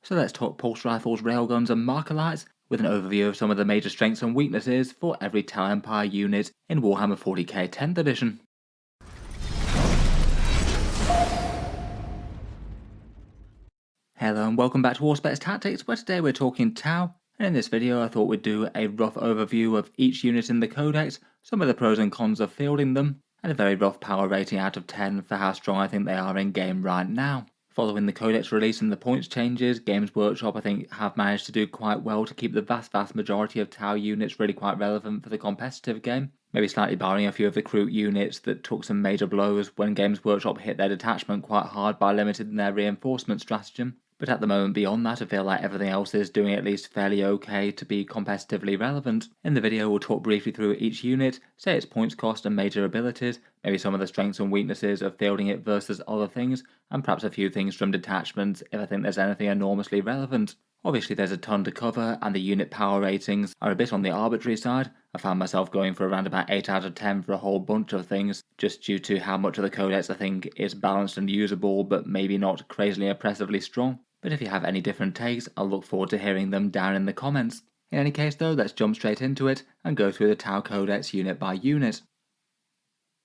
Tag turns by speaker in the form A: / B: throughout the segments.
A: So let's talk pulse rifles, railguns and marker lights, with an overview of some of the major strengths and weaknesses for every Tau Empire unit in Warhammer 40K 10th edition. Hello and welcome back to Auspex Tactics, where today we're talking Tau, and in this video I thought we'd do a rough overview of each unit in the Codex, some of the pros and cons of fielding them, and a very rough power rating out of 10 for how strong I think they are in game right now. Following the Codex release and the points changes, Games Workshop I think have managed to do quite well to keep the vast majority of Tau units really quite relevant for the competitive game, maybe slightly barring a few of the Kroot units that took some major blows when Games Workshop hit their detachment quite hard by limiting their reinforcement stratagem. But at the moment beyond that, I feel like everything else is doing at least fairly okay to be competitively relevant. In the video we'll talk briefly through each unit, say its points cost and major abilities, maybe some of the strengths and weaknesses of fielding it versus other things, and perhaps a few things from detachments if I think there's anything enormously relevant. Obviously there's a ton to cover, and the unit power ratings are a bit on the arbitrary side. I found myself going for around about 8 out of 10 for a whole bunch of things, just due to how much of the codex I think is balanced and usable, but maybe not crazily oppressively strong. But if you have any different takes, I'll look forward to hearing them down in the comments. In any case though, let's jump straight into it and go through the Tau Codex unit by unit.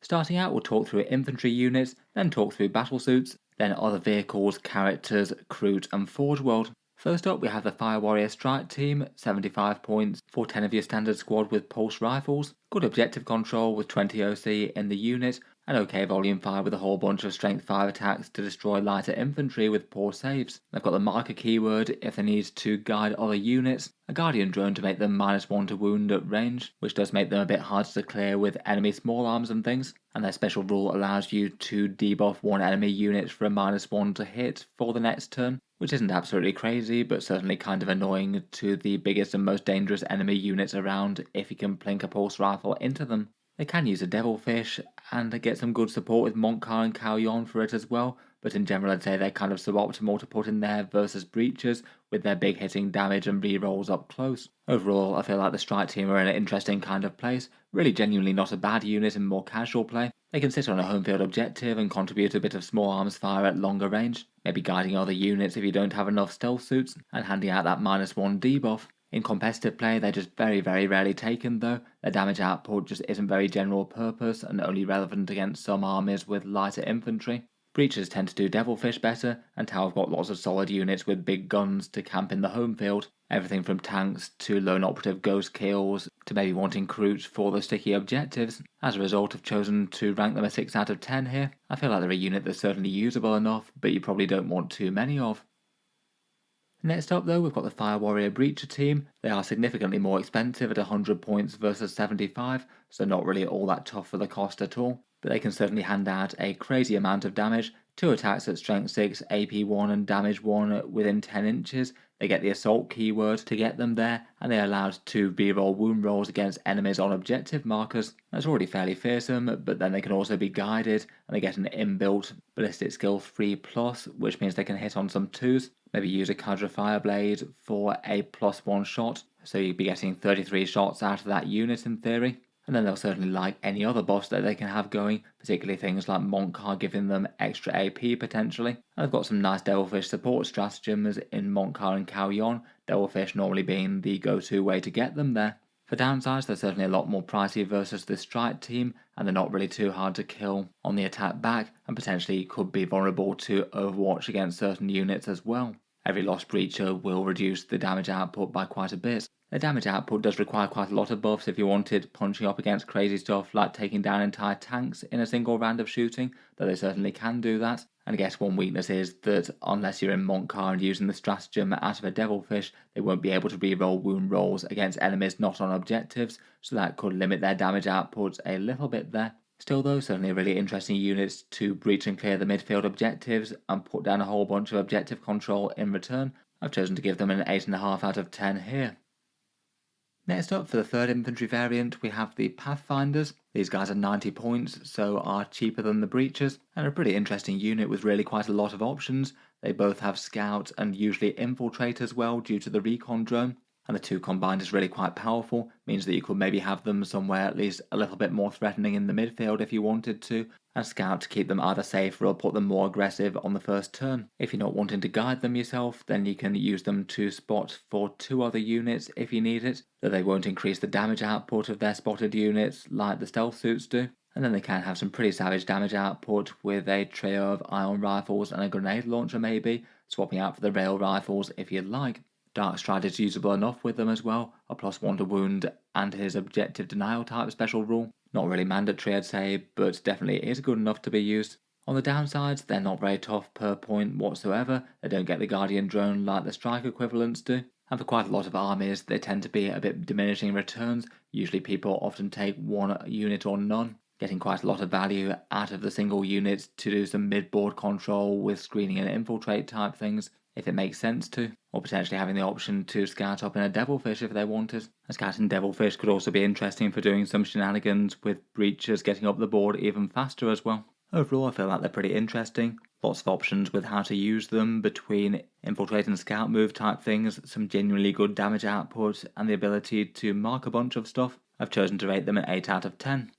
A: Starting out, we'll talk through infantry units, then talk through battlesuits, then other vehicles, characters, Kroot and Forge World. First up we have the Fire Warrior Strike Team, 75 points for 10 of your standard squad with pulse rifles, good objective control with 20 OC in the unit, and okay volume fire with a whole bunch of strength 5 attacks to destroy lighter infantry with poor saves. They've got the marker keyword if they need to guide other units, a guardian drone to make them -1 to wound at range, which does make them a bit harder to clear with enemy small arms and things, and their special rule allows you to debuff one enemy unit for a -1 to hit for the next turn, which isn't absolutely crazy, but certainly kind of annoying to the biggest and most dangerous enemy units around if you can plink a pulse rifle into them. They can use a Devilfish, and get some good support with Montcar and Kauyon for it as well, but in general I'd say they're kind of suboptimal to put in there versus Breachers, with their big hitting damage and rerolls up close. Overall, I feel like the Strike Team are in an interesting kind of place, really genuinely not a bad unit in more casual play. They can sit on a home field objective and contribute a bit of small arms fire at longer range, maybe guiding other units if you don't have enough stealth suits, and handing out that -1 debuff. In competitive play, they're just very rarely taken though. Their damage output just isn't very general purpose and only relevant against some armies with lighter infantry. Breachers tend to do Devilfish better, and Tau have got lots of solid units with big guns to camp in the home field. Everything from tanks to lone operative ghost kills to maybe wanting Kroot for the sticky objectives. As a result, I've chosen to rank them a 6 out of 10 here. I feel like they're a unit that's certainly usable enough, but you probably don't want too many of. Next up though, we've got the Fire Warrior Breacher team. They are significantly more expensive at 100 points versus 75, so not really all that tough for the cost at all, but they can certainly hand out a crazy amount of damage, 2 attacks at strength 6, AP 1 and damage 1 within 10 inches. They get the assault keyword to get them there, and they're allowed to reroll wound rolls against enemies on objective markers. That's already fairly fearsome, but then they can also be guided, and they get an inbuilt ballistic skill 3+, which means they can hit on some 2s. Maybe use a Kadra Fireblade for a +1 shot, so you'd be getting 33 shots out of that unit in theory. And then they'll certainly like any other buffs that they can have going, particularly things like Montcar giving them extra AP potentially. And they've got some nice Devilfish support stratagems in Montcar and Kauyon, Devilfish normally being the go-to way to get them there. For downsides, they're certainly a lot more pricey versus the Strike team, and they're not really too hard to kill on the attack back, and potentially could be vulnerable to Overwatch against certain units as well. Every lost Breacher will reduce the damage output by quite a bit. The damage output does require quite a lot of buffs if you wanted punching up against crazy stuff like taking down entire tanks in a single round of shooting, though they certainly can do that. And I guess one weakness is that unless you're in Montcar and using the stratagem out of a Devilfish, they won't be able to reroll wound rolls against enemies not on objectives, so that could limit their damage output a little bit there. Still though, certainly really interesting units to breach and clear the midfield objectives and put down a whole bunch of objective control in return. I've chosen to give them an 8.5 out of 10 here. Next up, for the third infantry variant, we have the Pathfinders. These guys are 90 points, so are cheaper than the Breachers, and a pretty interesting unit with really quite a lot of options. They both have Scout and usually Infiltrate as well due to the recon drone. and the two combined is really quite powerful, means that you could maybe have them somewhere at least a little bit more threatening in the midfield if you wanted to, and scout to keep them either safer or put them more aggressive on the first turn. If you're not wanting to guide them yourself, then you can use them to spot for 2 other units if you need it, though they won't increase the damage output of their spotted units like the stealth suits do. And then they can have some pretty savage damage output with a trio of ion rifles and a grenade launcher maybe, swapping out for the rail rifles if you'd like. Darkstride is usable enough with them as well, a +1 to wound and his objective denial type special rule. Not really mandatory I'd say, but definitely is good enough to be used. On the downsides, they're not very tough per point whatsoever, they don't get the Guardian drone like the strike equivalents do. And for quite a lot of armies, they tend to be a bit diminishing returns, usually people often take 1 unit or none, getting quite a lot of value out of the single units to do some mid-board control with screening and infiltrate type things, if it makes sense to, or potentially having the option to scout up in a Devilfish if they wanted. A scouting Devilfish could also be interesting for doing some shenanigans with breaches getting up the board even faster as well. Overall, I feel like they're pretty interesting. Lots of options with how to use them between infiltrate and scout move type things, some genuinely good damage output, and the ability to mark a bunch of stuff. I've chosen to rate them an 8 out of 10.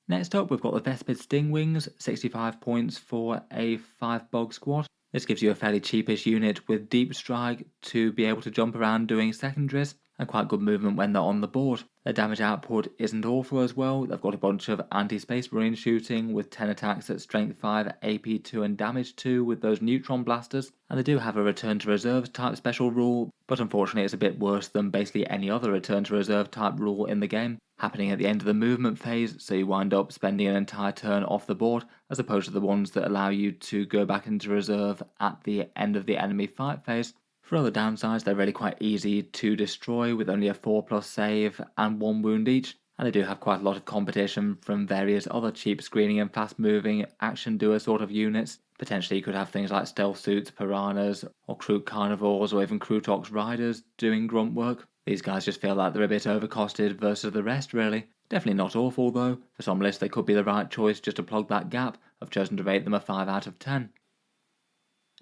A: Next up, we've got the Vespid Stingwings, 65 points for a 5 bug squad. This gives you a fairly cheapish unit with deep strike to be able to jump around doing secondaries, and quite good movement when they're on the board. Their damage output isn't awful as well. They've got a bunch of anti-space marine shooting with 10 attacks at strength 5, AP 2 and damage 2 with those neutron blasters, and they do have a return to reserves type special rule, but unfortunately it's a bit worse than basically any other return to reserve type rule in the game, happening at the end of the movement phase, so you wind up spending an entire turn off the board, as opposed to the ones that allow you to go back into reserve at the end of the enemy fight phase. For other downsides, they're really quite easy to destroy with only a 4+ save and 1 wound each, and they do have quite a lot of competition from various other cheap screening and fast moving action doer sort of units. Potentially you could have things like stealth suits, piranhas, or Kroot carnivores, or even Krootox riders doing grunt work. These guys just feel like they're a bit overcosted versus the rest really. Definitely not awful though. For some lists they could be the right choice just to plug that gap. I've chosen to rate them a 5 out of 10.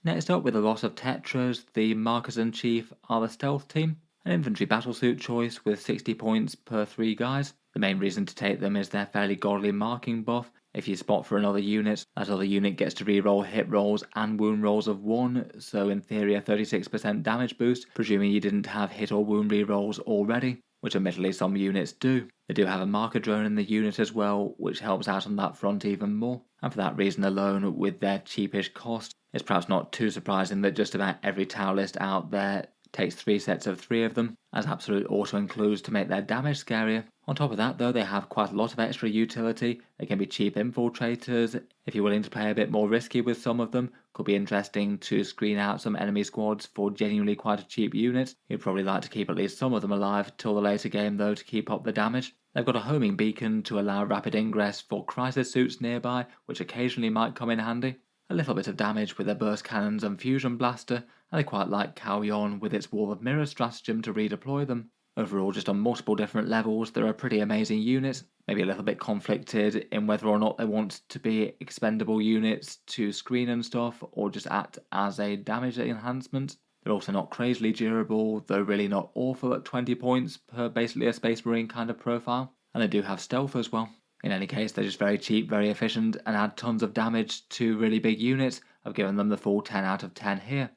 A: Next up, with a lot of Tetras, the Markers-in-Chief are the stealth team, an infantry battlesuit choice with 60 points per 3 guys. The main reason to take them is their fairly godly marking buff. If you spot for another unit, that other unit gets to reroll hit rolls and wound rolls of 1, so in theory a 36% damage boost, presuming you didn't have hit or wound rerolls already, which admittedly some units do. They do have a marker drone in the unit as well, which helps out on that front even more, and for that reason alone, with their cheapish cost, it's perhaps not too surprising that just about every Tau list out there takes 3 sets of 3 of them, as absolute auto-includes to make their damage scarier. On top of that though, they have quite a lot of extra utility. They can be cheap infiltrators. If you're willing to play a bit more risky with some of them, could be interesting to screen out some enemy squads for genuinely quite a cheap unit. You'd probably like to keep at least some of them alive till the later game though to keep up the damage. They've got a homing beacon to allow rapid ingress for crisis suits nearby, which occasionally might come in handy. A little bit of damage with their burst cannons and fusion blaster, and they quite like Kauyon with its wall of mirrors stratagem to redeploy them. Overall, just on multiple different levels, they're a pretty amazing unit, maybe a little bit conflicted in whether or not they want to be expendable units to screen and stuff, or just act as a damage enhancement. They're also not crazily durable, though really not awful at 20 points per basically a Space Marine kind of profile, and they do have stealth as well. In any case, they're just very cheap, very efficient, and add tons of damage to really big units. I've given them the full 10 out of 10 here.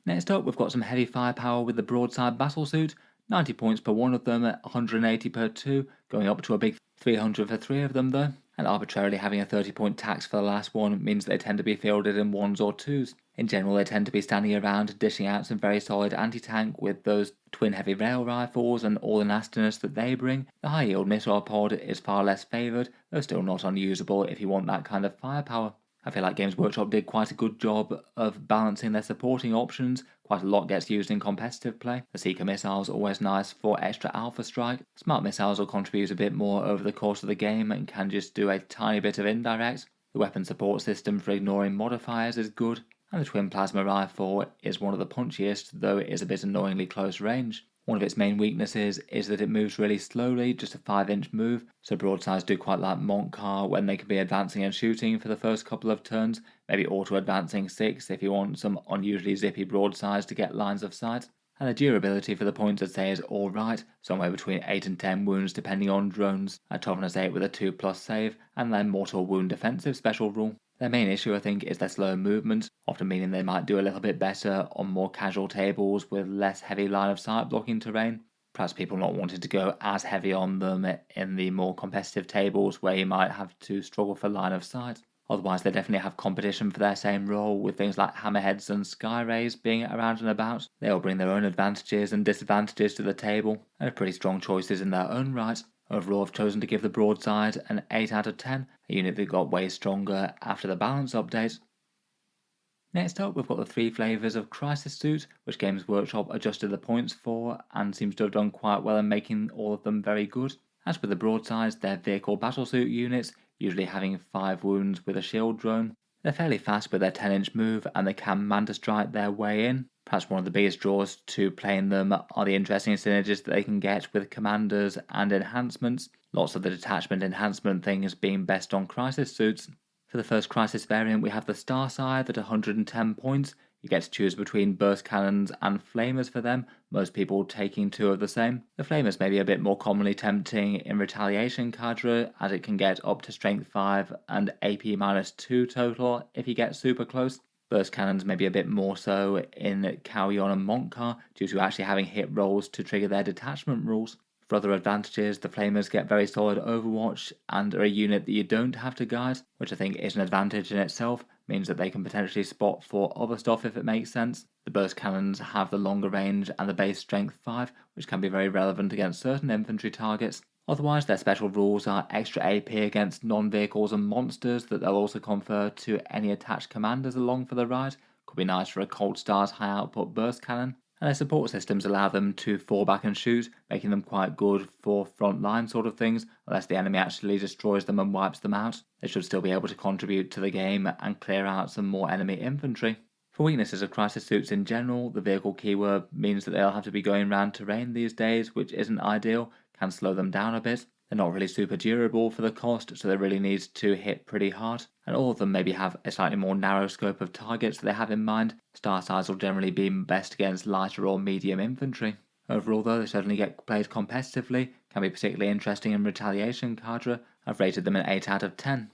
A: Next up, we've got some heavy firepower with the broadside battlesuit, 90 points per one of them, 180 per 2, going up to a big 300 for 3 of them though, and arbitrarily having a 30-point tax for the last one means they tend to be fielded in 1s or 2s. In general, they tend to be standing around dishing out some very solid anti-tank with those twin heavy rail rifles and all the nastiness that they bring. The high yield missile pod is far less favoured, though still not unusable if you want that kind of firepower. I feel like Games Workshop did quite a good job of balancing their supporting options. Quite a lot gets used in competitive play. The Seeker missile's always nice for extra alpha strike. Smart missiles will contribute a bit more over the course of the game and can just do a tiny bit of indirect. The weapon support system for ignoring modifiers is good, and the twin plasma rifle is one of the punchiest, though it is a bit annoyingly close range. One of its main weaknesses is that it moves really slowly, just a 5-inch move, so broadsides do quite like Montcar when they can be advancing and shooting for the first couple of turns, maybe auto-advancing 6 if you want some unusually zippy broadsides to get lines of sight. And the durability for the points I'd say is alright, somewhere between 8 and 10 wounds depending on drones, a toughness 8 with a 2+ save, and their mortal wound defensive special rule. Their main issue I think is their slow movement, often meaning they might do a little bit better on more casual tables with less heavy line of sight blocking terrain. Perhaps people not wanting to go as heavy on them in the more competitive tables where you might have to struggle for line of sight. Otherwise, they definitely have competition for their same role, with things like hammerheads and skyrays being around and about. They all bring their own advantages and disadvantages to the table, and are pretty strong choices in their own right. Overall, I've chosen to give the broadside an 8 out of 10, a unit that got way stronger after the balance update. Next up, we've got the 3 flavours of Crisis Suit, which Games Workshop adjusted the points for and seems to have done quite well in making all of them very good. As with the broadsides, they're vehicle battlesuit units, usually having 5 wounds with a shield drone. They're fairly fast with their 10-inch move and they can Manta Strike their way in. Perhaps one of the biggest draws to playing them are the interesting synergies that they can get with commanders and enhancements. Lots of the detachment enhancement things being best on Crisis Suits. For the first Crisis variant, we have the Star Scythe at 110 points. You get to choose between burst cannons and flamers for them, most people taking 2 of the same. The flamers may be a bit more commonly tempting in Retaliation Cadre, as it can get up to strength 5 and AP-2 total if you get super close. Burst cannons may be a bit more so in Kauyon and Montcar, due to actually having hit rolls to trigger their detachment rules. For other advantages, the flamers get very solid overwatch and are a unit that you don't have to guide, which I think is an advantage in itself, means that they can potentially spot for other stuff if it makes sense. The burst cannons have the longer range and the base strength 5, which can be very relevant against certain infantry targets. Otherwise, their special rules are extra AP against non-vehicles and monsters that they'll also confer to any attached commanders along for the ride. Could be nice for a Cold Star's high output burst cannon. And their support systems allow them to fall back and shoot, making them quite good for front line sort of things, unless the enemy actually destroys them and wipes them out. They should still be able to contribute to the game and clear out some more enemy infantry. For weaknesses of Crisis Suits in general, the vehicle keyword means that they'll have to be going around terrain these days, which isn't ideal, can slow them down a bit. They're not really super durable for the cost, so they really need to hit pretty hard. And all of them maybe have a slightly more narrow scope of targets that they have in mind. Star Size will generally be best against lighter or medium infantry. Overall though, they certainly get played competitively, can be particularly interesting in Retaliation Cadre. I've rated them an 8 out of 10.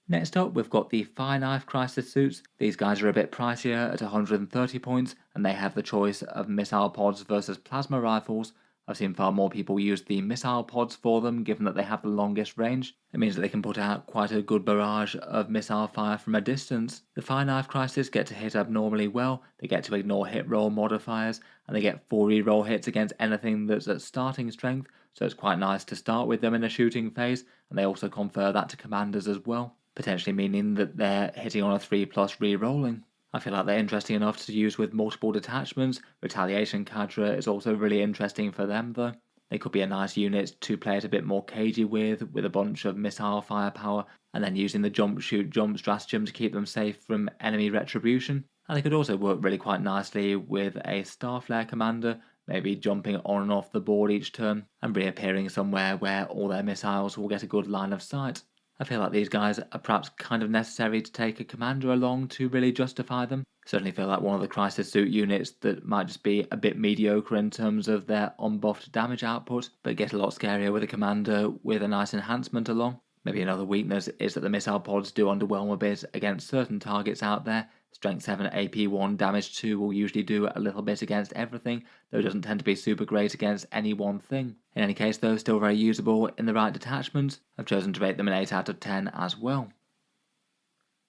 A: Next up, we've got the Fire Knife Crisis Suits. These guys are a bit pricier at 130 points, and they have the choice of missile pods versus plasma rifles. I've seen far more people use the missile pods for them, given that they have the longest range. It means that they can put out quite a good barrage of missile fire from a distance. The Fire Knife Crisis get to hit abnormally well, they get to ignore hit roll modifiers, and they get 4 reroll hits against anything that's at starting strength, so it's quite nice to start with them in a shooting phase, and they also confer that to commanders as well, potentially meaning that they're hitting on a 3+ rerolling. I feel like they're interesting enough to use with multiple detachments. Retaliation Cadre is also really interesting for them though. They could be a nice unit to play it a bit more cagey with a bunch of missile firepower, and then using the jump shoot jump stratagem to keep them safe from enemy retribution. And they could also work really quite nicely with a Starflare commander, maybe jumping on and off the board each turn, and reappearing somewhere where all their missiles will get a good line of sight. I feel like these guys are perhaps kind of necessary to take a commander along to really justify them. Certainly feel like one of the Crisis Suit units that might just be a bit mediocre in terms of their unbuffed damage output, but get a lot scarier with a commander with a nice enhancement along. Maybe another weakness is that the missile pods do underwhelm a bit against certain targets out there. Strength 7 AP1 damage 2 will usually do a little bit against everything, though it doesn't tend to be super great against any one thing. In any case though, still very usable in the right detachments. I've chosen to rate them an 8 out of 10 as well.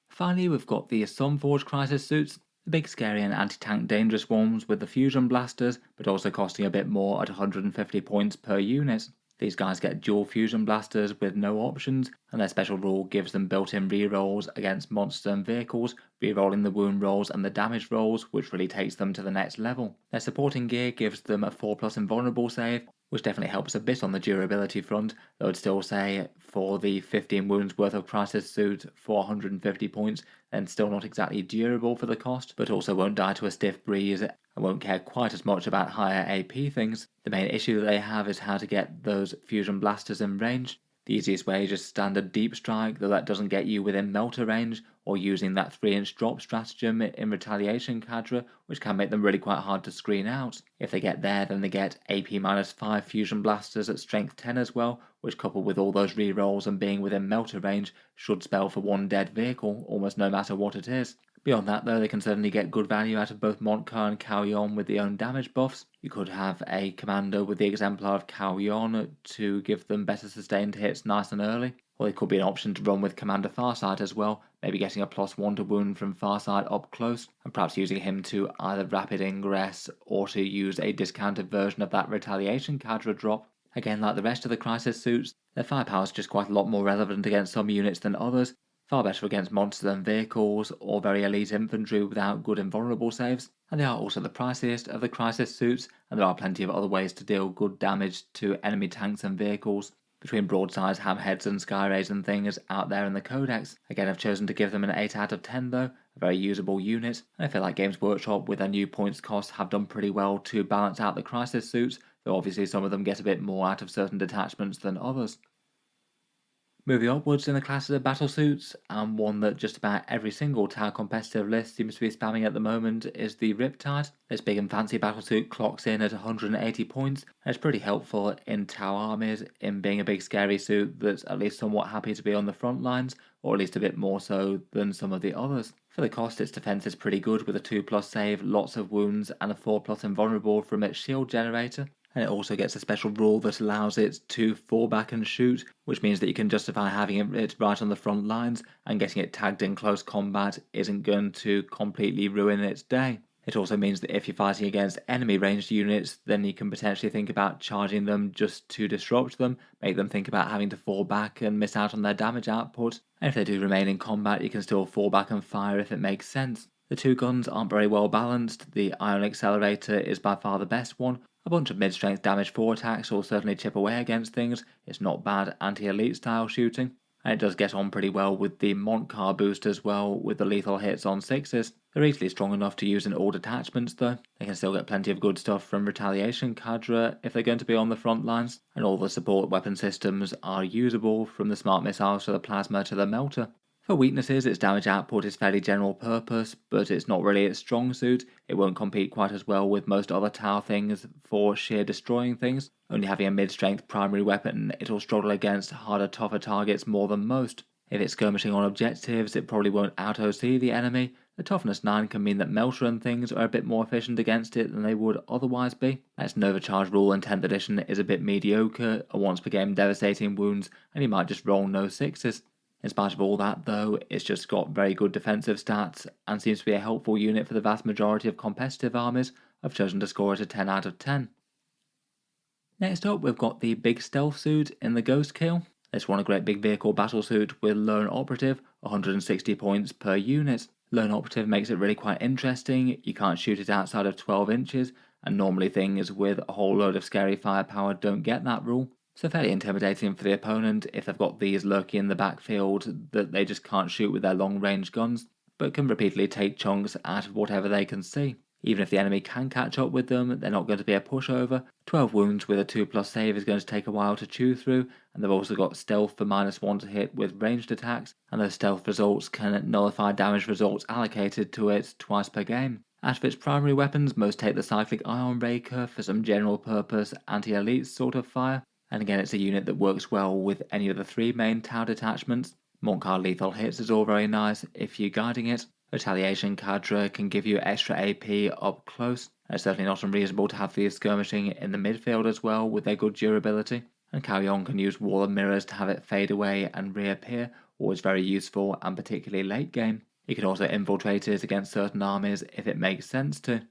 A: Finally, we've got the Sunforge Crisis Suits, the big scary and anti-tank dangerous ones with the fusion blasters, but also costing a bit more at 150 points per unit. These guys get dual fusion blasters with no options, and their special rule gives them built-in rerolls against monsters and vehicles, rerolling the wound rolls and the damage rolls, which really takes them to the next level. Their supporting gear gives them a 4+ invulnerable save, which definitely helps a bit on the durability front, though I'd still say for the 15 wounds worth of Crisis Suit for 150 points, then still not exactly durable for the cost, but also won't die to a stiff breeze and won't care quite as much about higher AP things. The main issue that they have is how to get those fusion blasters in range. The easiest way is just standard deep strike, though that doesn't get you within melter range, or using that 3-inch drop stratagem in retaliation cadre, which can make them really quite hard to screen out. If they get there, then they get AP-5 fusion blasters at strength 10 as well, which coupled with all those rerolls and being within melter range should spell for one dead vehicle, almost no matter what it is. Beyond that though, they can certainly get good value out of both Montcar and Caoyon with their own damage buffs. You could have a commander with the exemplar of Caoyon to give them better sustained hits nice and early, or it could be an option to run with Commander Farsight as well, maybe getting a +1 to wound from Farsight up close, and perhaps using him to either rapid ingress or to use a discounted version of that retaliation cadre drop. Again, like the rest of the Crisis suits, their firepower is just quite a lot more relevant against some units than others, far better against monsters than vehicles or very elite infantry without good invulnerable saves, and they are also the priciest of the Crisis suits, and there are plenty of other ways to deal good damage to enemy tanks and vehicles. Between broadsides, hamheads and skyrays and things out there in the Codex. Again, I've chosen to give them an 8 out of 10 though, a very usable unit, and I feel like Games Workshop with their new points cost have done pretty well to balance out the Crisis suits, though obviously some of them get a bit more out of certain detachments than others. Moving upwards in the classes of Battlesuits, and one that just about every single Tau competitive list seems to be spamming at the moment is the Riptide. This big and fancy battlesuit clocks in at 180 points, and it's pretty helpful in Tau armies in being a big scary suit that's at least somewhat happy to be on the front lines, or at least a bit more so than some of the others. For the cost, its defense is pretty good with a 2+ save, lots of wounds, and a 4+ invulnerable from its shield generator. And it also gets a special rule that allows it to fall back and shoot, which means that you can justify having it right on the front lines, and getting it tagged in close combat isn't going to completely ruin its day. It also means that if you're fighting against enemy ranged units, then you can potentially think about charging them just to disrupt them, make them think about having to fall back and miss out on their damage output, and if they do remain in combat you can still fall back and fire if it makes sense. The two guns aren't very well balanced. The Ion Accelerator is by far the best one. A bunch of mid-strength damage 4 attacks will certainly chip away against things. It's not bad anti-elite style shooting, and it does get on pretty well with the Montcar boost as well, with the lethal hits on 6s. They're easily strong enough to use in all detachments though. They can still get plenty of good stuff from retaliation cadre if they're going to be on the front lines, and all the support weapon systems are usable, from the smart missiles to the plasma to the melter. For weaknesses, its damage output is fairly general purpose, but it's not really its strong suit. It won't compete quite as well with most other Tau things for sheer destroying things. Only having a mid-strength primary weapon, it'll struggle against harder, tougher targets more than most. If it's skirmishing on objectives, it probably won't out-OC the enemy. The toughness 9 can mean that Melter and things are a bit more efficient against it than they would otherwise be. Its Nova Charge rule in 10th edition is a bit mediocre, a once per game devastating wounds, and you might just roll no 6s. In spite of all that though, it's just got very good defensive stats and seems to be a helpful unit for the vast majority of competitive armies. I've chosen to score it a 10 out of 10. Next up we've got the big stealth suit in the Ghost Kill. This one a great big vehicle battlesuit with Lone Operative, 160 points per unit. Lone Operative makes it really quite interesting. You can't shoot it outside of 12 inches, and normally things with a whole load of scary firepower don't get that rule. So fairly intimidating for the opponent if they've got these lurking in the backfield that they just can't shoot with their long range guns, but can repeatedly take chunks out of whatever they can see. Even if the enemy can catch up with them, they're not going to be a pushover. 12 wounds with a 2+ save is going to take a while to chew through, and they've also got stealth for -1 to hit with ranged attacks, and those stealth results can nullify damage results allocated to it twice per game. Out of its primary weapons, most take the cyclic Ion Raker for some general purpose anti-elite sort of fire, and again it's a unit that works well with any of the 3 main Tau detachments. Montcar lethal hits is all very nice if you're guiding it. Retaliation cadre can give you extra AP up close, and it's certainly not unreasonable to have these skirmishing in the midfield as well with their good durability. And Caoyon can use Wall of Mirrors to have it fade away and reappear, always very useful and particularly late game. You can also infiltrate it against certain armies if it makes sense to.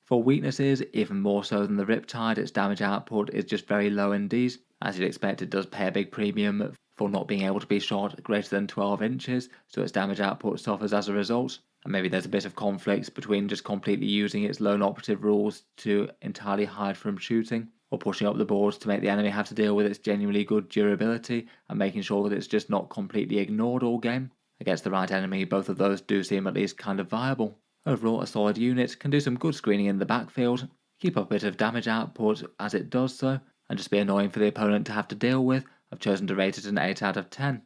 A: For weaknesses, even more so than the Riptide, its damage output is just very low indeed. As you'd expect, it does pay a big premium for not being able to be shot greater than 12 inches, so its damage output suffers as a result. And maybe there's a bit of conflict between just completely using its lone operative rules to entirely hide from shooting, or pushing up the boards to make the enemy have to deal with its genuinely good durability and making sure that it's just not completely ignored all game. Against the right enemy, both of those do seem at least kind of viable. Overall, a solid unit, can do some good screening in the backfield, keep up a bit of damage output as it does so, and just be annoying for the opponent to have to deal with, I've chosen to rate it an 8 out of 10.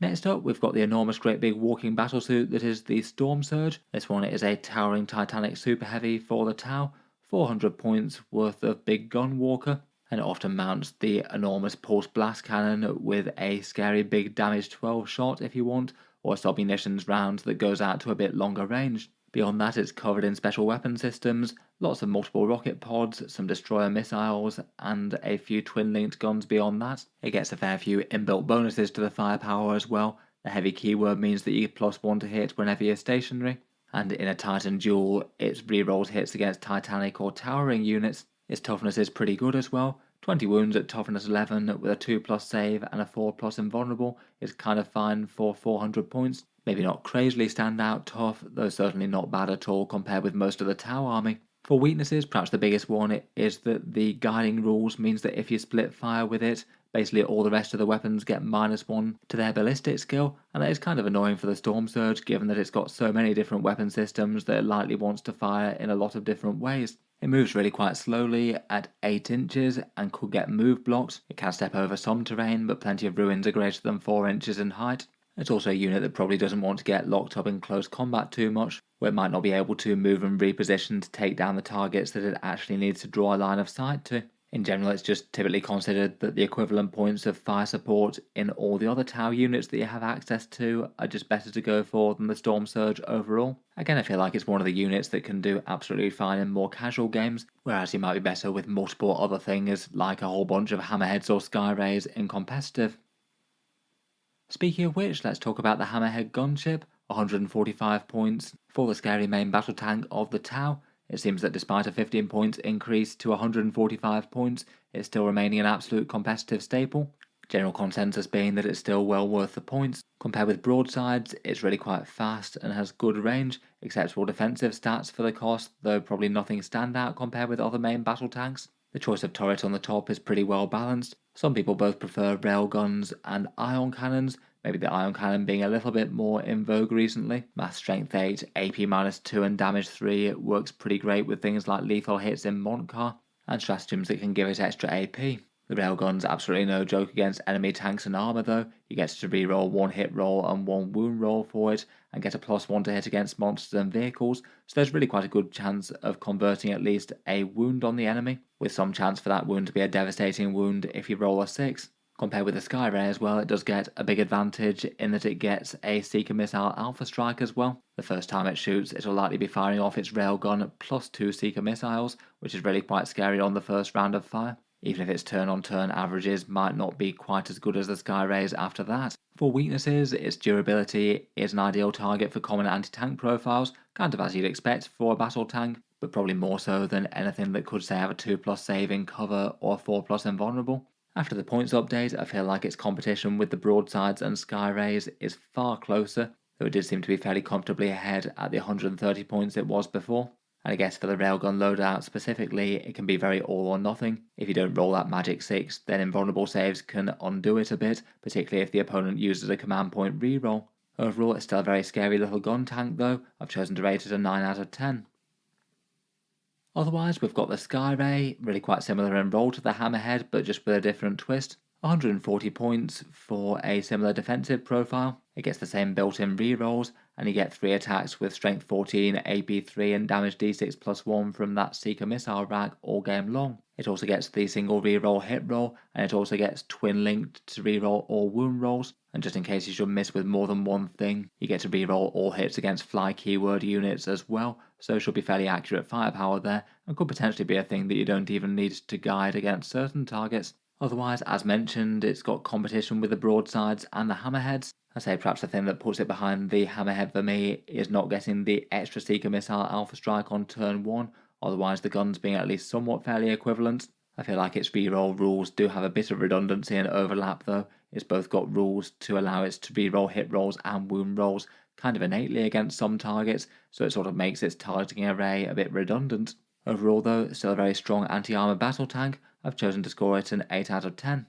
A: Next up, we've got the enormous great big walking battlesuit that is the Storm Surge. This one is a towering Titanic super heavy for the Tau, 400 points worth of big gun walker, and it often mounts the enormous pulse blast cannon with a scary big damage 12 shot if you want, or a submunitions round that goes out to a bit longer range. Beyond that, it's covered in special weapon systems, lots of multiple rocket pods, some destroyer missiles, and a few twin-linked guns beyond that. It gets a fair few inbuilt bonuses to the firepower as well. The heavy keyword means that you get +1 to hit whenever you're stationary, and in a Titan duel, it rerolls hits against Titanic or towering units. Its toughness is pretty good as well. 20 wounds at toughness 11 with a 2+ save and a 4+ invulnerable is kind of fine for 400 points. Maybe not crazily standout tough, though certainly not bad at all compared with most of the Tau army. For weaknesses, perhaps the biggest one is that the guiding rules means that if you split fire with it, basically all the rest of the weapons get -1 to their ballistic skill, and that is kind of annoying for the Storm Surge given that it's got so many different weapon systems that it likely wants to fire in a lot of different ways. It moves really quite slowly at 8 inches and could get move blocked. It can step over some terrain, but plenty of ruins are greater than 4 inches in height. It's also a unit that probably doesn't want to get locked up in close combat too much, where it might not be able to move and reposition to take down the targets that it actually needs to draw a line of sight to. In general, it's just typically considered that the equivalent points of fire support in all the other Tau units that you have access to are just better to go for than the Storm Surge overall. Again, I feel like it's one of the units that can do absolutely fine in more casual games, whereas you might be better with multiple other things like a whole bunch of Hammerheads or Skyrays in competitive. Speaking of which, let's talk about the Hammerhead gunship, 145 points for the scary main battle tank of the Tau. It seems that despite a 15 points increase to 145 points, it's still remaining an absolute competitive staple. General consensus being that it's still well worth the points. Compared with broadsides, it's really quite fast and has good range, acceptable defensive stats for the cost, though probably nothing standout compared with other main battle tanks. The choice of turret on the top is pretty well balanced. Some people both prefer railguns and ion cannons, maybe the ion cannon being a little bit more in vogue recently. Mass strength 8, AP -2 and damage 3 works pretty great with things like lethal hits in Montcar, and stratagems that can give it extra AP. The railgun's absolutely no joke against enemy tanks and armour though. You get to reroll 1 hit roll and 1 wound roll for it, and get a +1 to hit against monsters and vehicles, so there's really quite a good chance of converting at least a wound on the enemy, with some chance for that wound to be a devastating wound if you roll a 6. Compared with the Skyray as well, it does get a big advantage in that it gets a Seeker Missile Alpha Strike as well. The first time it shoots, it'll likely be firing off its railgun +2 Seeker Missiles, which is really quite scary on the first round of fire, even if its turn-on-turn averages might not be quite as good as the Skyrays after that. For weaknesses, its durability is an ideal target for common anti-tank profiles, kind of as you'd expect for a battle tank, but probably more so than anything that could say have a 2+ save in cover or 4+ invulnerable. After the points update, I feel like its competition with the broadsides and Skyrays is far closer, though it did seem to be fairly comfortably ahead at the 130 points it was before. And I guess for the railgun loadout specifically, it can be very all or nothing. If you don't roll that magic 6, then invulnerable saves can undo it a bit, particularly if the opponent uses a command point reroll. Overall, it's still a very scary little gun tank though. I've chosen to rate it a 9 out of 10. Otherwise, we've got the Skyray, really quite similar in role to the Hammerhead, but just with a different twist. 140 points for a similar defensive profile. It gets the same built-in rerolls, and you get 3 attacks with strength 14, AP 3 and damage d6 +1 from that Seeker Missile rack all game long. It also gets the single reroll hit roll, and it also gets twin linked to reroll all wound rolls, and just in case you should miss with more than one thing, you get to reroll all hits against fly keyword units as well, so it should be fairly accurate firepower there, and could potentially be a thing that you don't even need to guide against certain targets. Otherwise, as mentioned, it's got competition with the broadsides and the hammerheads. I say perhaps the thing that puts it behind the hammerhead for me is not getting the extra Seeker Missile Alpha Strike on turn 1, otherwise the guns being at least somewhat fairly equivalent. I feel like its reroll rules do have a bit of redundancy and overlap though. It's both got rules to allow it to reroll hit rolls and wound rolls kind of innately against some targets, so it sort of makes its targeting array a bit redundant. Overall though, it's still a very strong anti-armor battle tank. I've chosen to score it an 8 out of 10.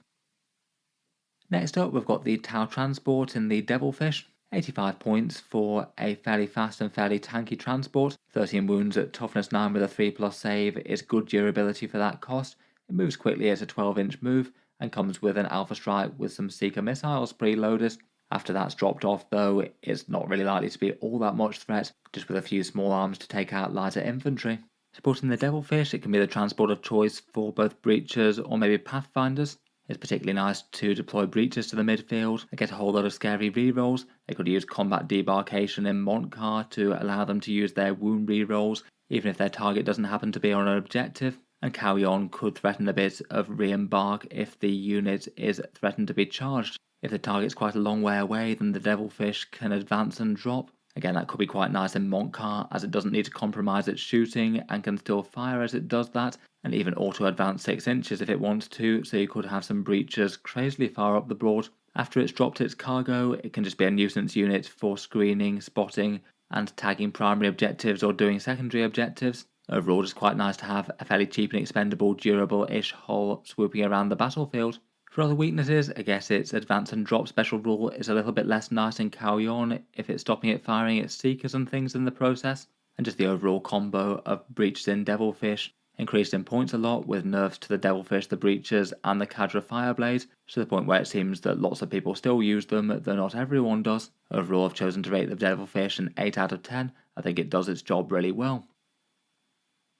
A: Next up, we've got the Tau Transport in the Devilfish. 85 points for a fairly fast and fairly tanky transport. 13 wounds at toughness 9 with a 3+ save is good durability for that cost. It moves quickly at a 12-inch move, and comes with an Alpha Strike with some Seeker missiles preloaded. After that's dropped off though, it's not really likely to be all that much threat, just with a few small arms to take out lighter infantry. Supporting the Devilfish, it can be the transport of choice for both breachers or maybe pathfinders. It's particularly nice to deploy breachers to the midfield and get a whole lot of scary rerolls. They could use combat debarkation in Montcar to allow them to use their wound rerolls, even if their target doesn't happen to be on an objective. And Carry-On could threaten a bit of re-embark if the unit is threatened to be charged. If the target's quite a long way away, then the Devilfish can advance and drop. Again, that could be quite nice in Montcar, as it doesn't need to compromise its shooting and can still fire as it does that, and even auto-advance 6 inches if it wants to, so you could have some breachers crazily far up the board. After it's dropped its cargo, it can just be a nuisance unit for screening, spotting, and tagging primary objectives or doing secondary objectives. Overall, it's quite nice to have a fairly cheap and expendable, durable-ish hull swooping around the battlefield. For other weaknesses, I guess its advance and drop special rule is a little bit less nice in Carry-On if it's stopping it firing its Seekers and things in the process, and just the overall combo of breaches in Devilfish increased in points a lot with nerfs to the Devilfish, the breachers, and the Cadra Fireblade, to the point where it seems that lots of people still use them, though not everyone does. Overall, I've chosen to rate the Devilfish an 8 out of 10. I think it does its job really well.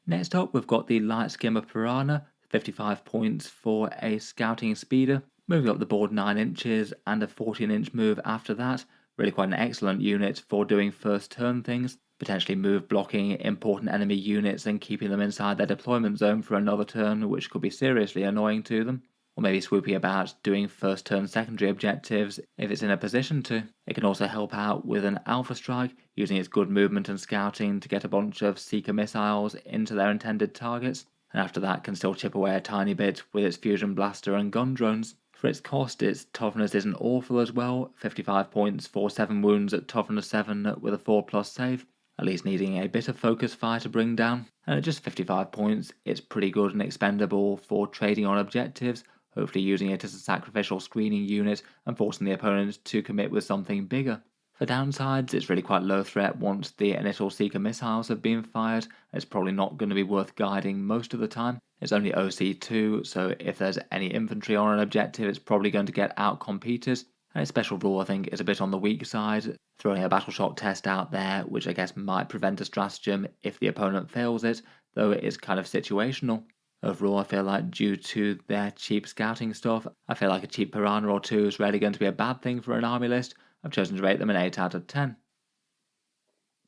A: Next up, we've got the Light Skimmer Piranha, 55 points for a scouting speeder, moving up the board 9 inches and a 14-inch move after that. Really quite an excellent unit for doing first turn things, potentially move blocking important enemy units and keeping them inside their deployment zone for another turn, which could be seriously annoying to them. Or maybe swooping about doing first turn secondary objectives if it's in a position to. It can also help out with an Alpha Strike, using its good movement and scouting to get a bunch of Seeker missiles into their intended targets, and after that can still chip away a tiny bit with its Fusion Blaster and gun drones. For its cost, its toughness isn't awful as well, 55 points for 7 wounds at toughness 7 with a 4+ save, at least needing a bit of focus fire to bring down, and at just 55 points, it's pretty good and expendable for trading on objectives, hopefully using it as a sacrificial screening unit and forcing the opponent to commit with something bigger. For downsides, it's really quite low threat once the initial Seeker missiles have been fired, and it's probably not going to be worth guiding most of the time. It's only OC2, so if there's any infantry on an objective, it's probably going to get out-competed, and its special rule I think is a bit on the weak side, throwing a battle shock test out there, which I guess might prevent a stratagem if the opponent fails it, though it is kind of situational. Overall, I feel like due to their cheap scouting stuff, I feel like a cheap Piranha or two is rarely going to be a bad thing for an army list. I've chosen to rate them an 8 out of 10.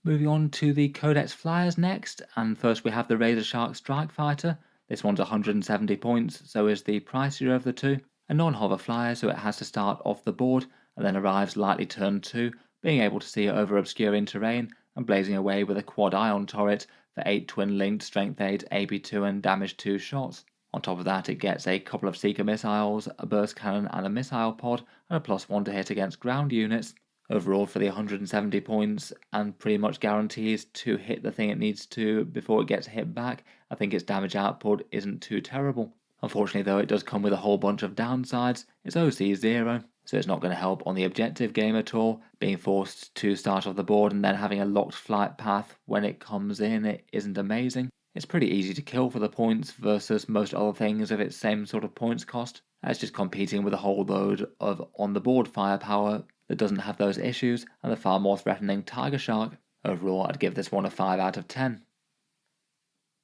A: Moving on to the Codex Flyers next, and first we have the Razor Shark Strike Fighter. This one's 170 points, so is the pricier of the two. A non-hover flyer, so it has to start off the board, and then arrives lightly turn 2, being able to see over obscuring terrain, and blazing away with a quad ion turret for 8 twin-linked strength 8, AP2 and damage 2 shots. On top of that, it gets a couple of Seeker missiles, a burst cannon and a missile pod, and a +1 to hit against ground units. Overall, for the 170 points, and pretty much guarantees to hit the thing it needs to before it gets hit back, I think its damage output isn't too terrible. Unfortunately though, it does come with a whole bunch of downsides. Its OC is 0, so it's not going to help on the objective game at all. Being forced to start off the board and then having a locked flight path when it comes in, it isn't amazing. It's pretty easy to kill for the points versus most other things of its same sort of points cost. It's just competing with a whole load of on-the-board firepower that doesn't have those issues, and the far more threatening Tiger Shark. Overall, I'd give this one a 5 out of 10.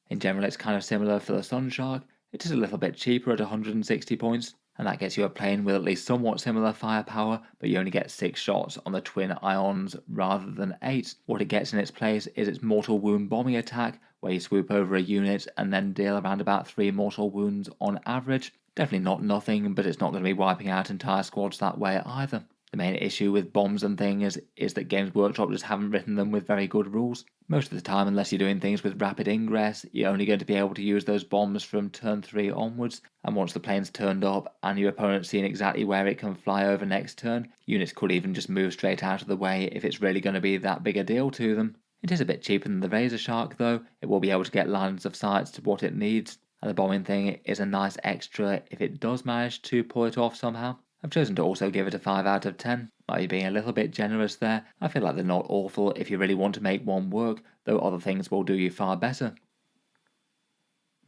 A: In general, it's kind of similar for the Sun Shark. It is a little bit cheaper at 160 points, and that gets you a plane with at least somewhat similar firepower, but you only get 6 shots on the twin ions rather than 8. What it gets in its place is its mortal wound bombing attack, where you swoop over a unit and then deal around about 3 mortal wounds on average. Definitely not nothing, but it's not going to be wiping out entire squads that way either. The main issue with bombs and things is that Games Workshop just haven't written them with very good rules. Most of the time, unless you're doing things with rapid ingress, you're only going to be able to use those bombs from turn 3 onwards, and once the plane's turned up and your opponent's seen exactly where it can fly over next turn, units could even just move straight out of the way if it's really going to be that big a deal to them. It is a bit cheaper than the Razor Shark though. It will be able to get lines of sight to what it needs, and the bombing thing is a nice extra if it does manage to pull it off somehow. I've chosen to also give it a 5 out of 10. Might be being a little bit generous there. I feel like they're not awful if you really want to make one work, though other things will do you far better.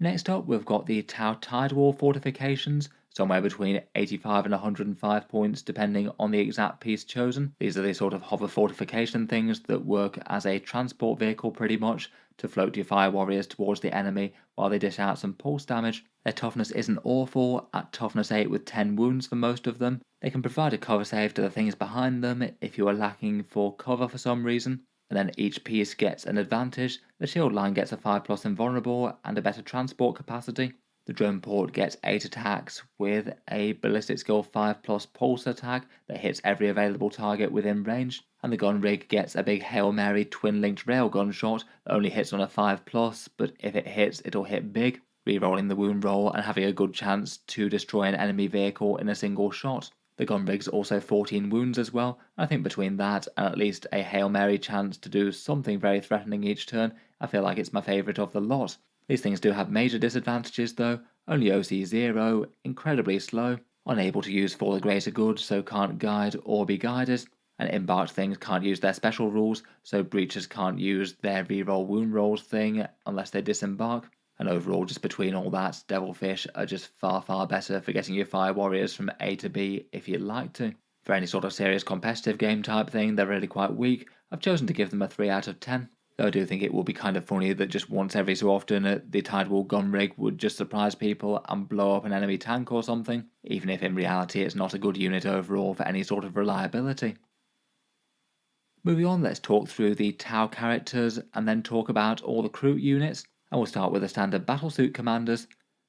A: Next up, we've got the Tau Tidewall fortifications, somewhere between 85 and 105 points depending on the exact piece chosen. These are the sort of hover fortification things that work as a transport vehicle pretty much to float your fire warriors towards the enemy while they dish out some pulse damage. Their toughness isn't awful, at toughness 8 with 10 wounds for most of them. They can provide a cover save to the things behind them if you are lacking for cover for some reason. And then each piece gets an advantage. The shield line gets a 5+ invulnerable and a better transport capacity. The drone port gets 8 attacks with a ballistic skill 5+ pulse attack that hits every available target within range. And the gun rig gets a big Hail Mary twin-linked railgun shot that only hits on a 5+, but if it hits, it'll hit big, re-rolling the wound roll and having a good chance to destroy an enemy vehicle in a single shot. The gun rig's also 14 wounds as well. I think between that and at least a Hail Mary chance to do something very threatening each turn, I feel like it's my favourite of the lot. These things do have major disadvantages though. Only OC 0, incredibly slow, unable to use for the greater good, so can't guide or be guided, and embarked things can't use their special rules, so breachers can't use their reroll wound rolls thing unless they disembark. And overall, just between all that, Devilfish are just far better for getting your fire warriors from A to B if you'd like to. For any sort of serious competitive game type thing, they're really quite weak. I've chosen to give them a 3 out of 10. Though I do think it will be kind of funny that just once every so often the Tidewall gun rig would just surprise people and blow up an enemy tank or something, even if in reality it's not a good unit overall for any sort of reliability. Moving on, let's talk through the Tau characters and then talk about all the Kroot units. And we'll start with the standard Battlesuit commanders.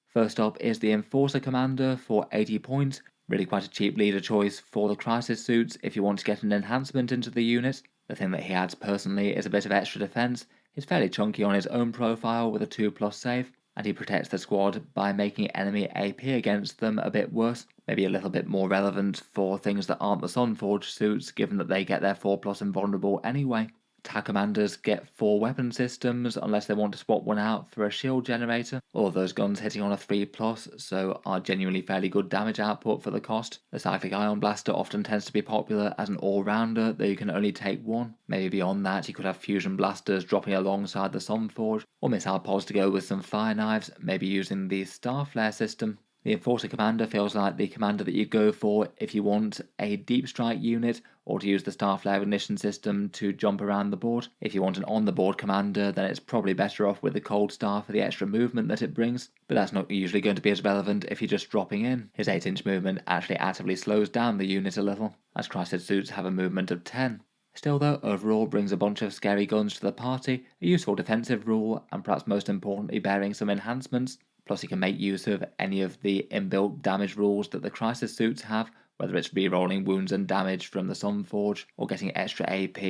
A: First up is the Enforcer commander for 80 points, really quite a cheap leader choice for the Crisis suits if you want to get an enhancement into the unit. The thing that he adds personally is a bit of extra defense. He's fairly chunky on his own profile with a 2+ save, and he protects the squad by making enemy AP against them a bit worse, maybe a little bit more relevant for things that aren't the Sunforged suits given that they get their 4+ invulnerable anyway. Tau commanders get 4 weapon systems unless they want to swap one out for a shield generator. All of those guns hitting on a 3+, so are genuinely fairly good damage output for the cost. The Cyclic Ion Blaster often tends to be popular as an all-rounder, though you can only take one. Maybe beyond that you could have Fusion Blasters dropping alongside the Sunforge, or missile pods to go with some fire knives, maybe using the Star Flare system. The Enforcer commander feels like the commander that you go for if you want a deep strike unit or to use the Star Flare ignition system to jump around the board. If you want an on the board commander, then it's probably better off with the Cold Star for the extra movement that it brings, but that's not usually going to be as relevant if you're just dropping in. His 8-inch movement actually actively slows down the unit a little, as Crisis suits have a movement of 10. Still though, overall brings a bunch of scary guns to the party, a useful defensive rule, and perhaps most importantly bearing some enhancements. Plus, you can make use of any of the inbuilt damage rules that the Crisis suits have, whether it's re-rolling wounds and damage from the Sunforge or getting extra AP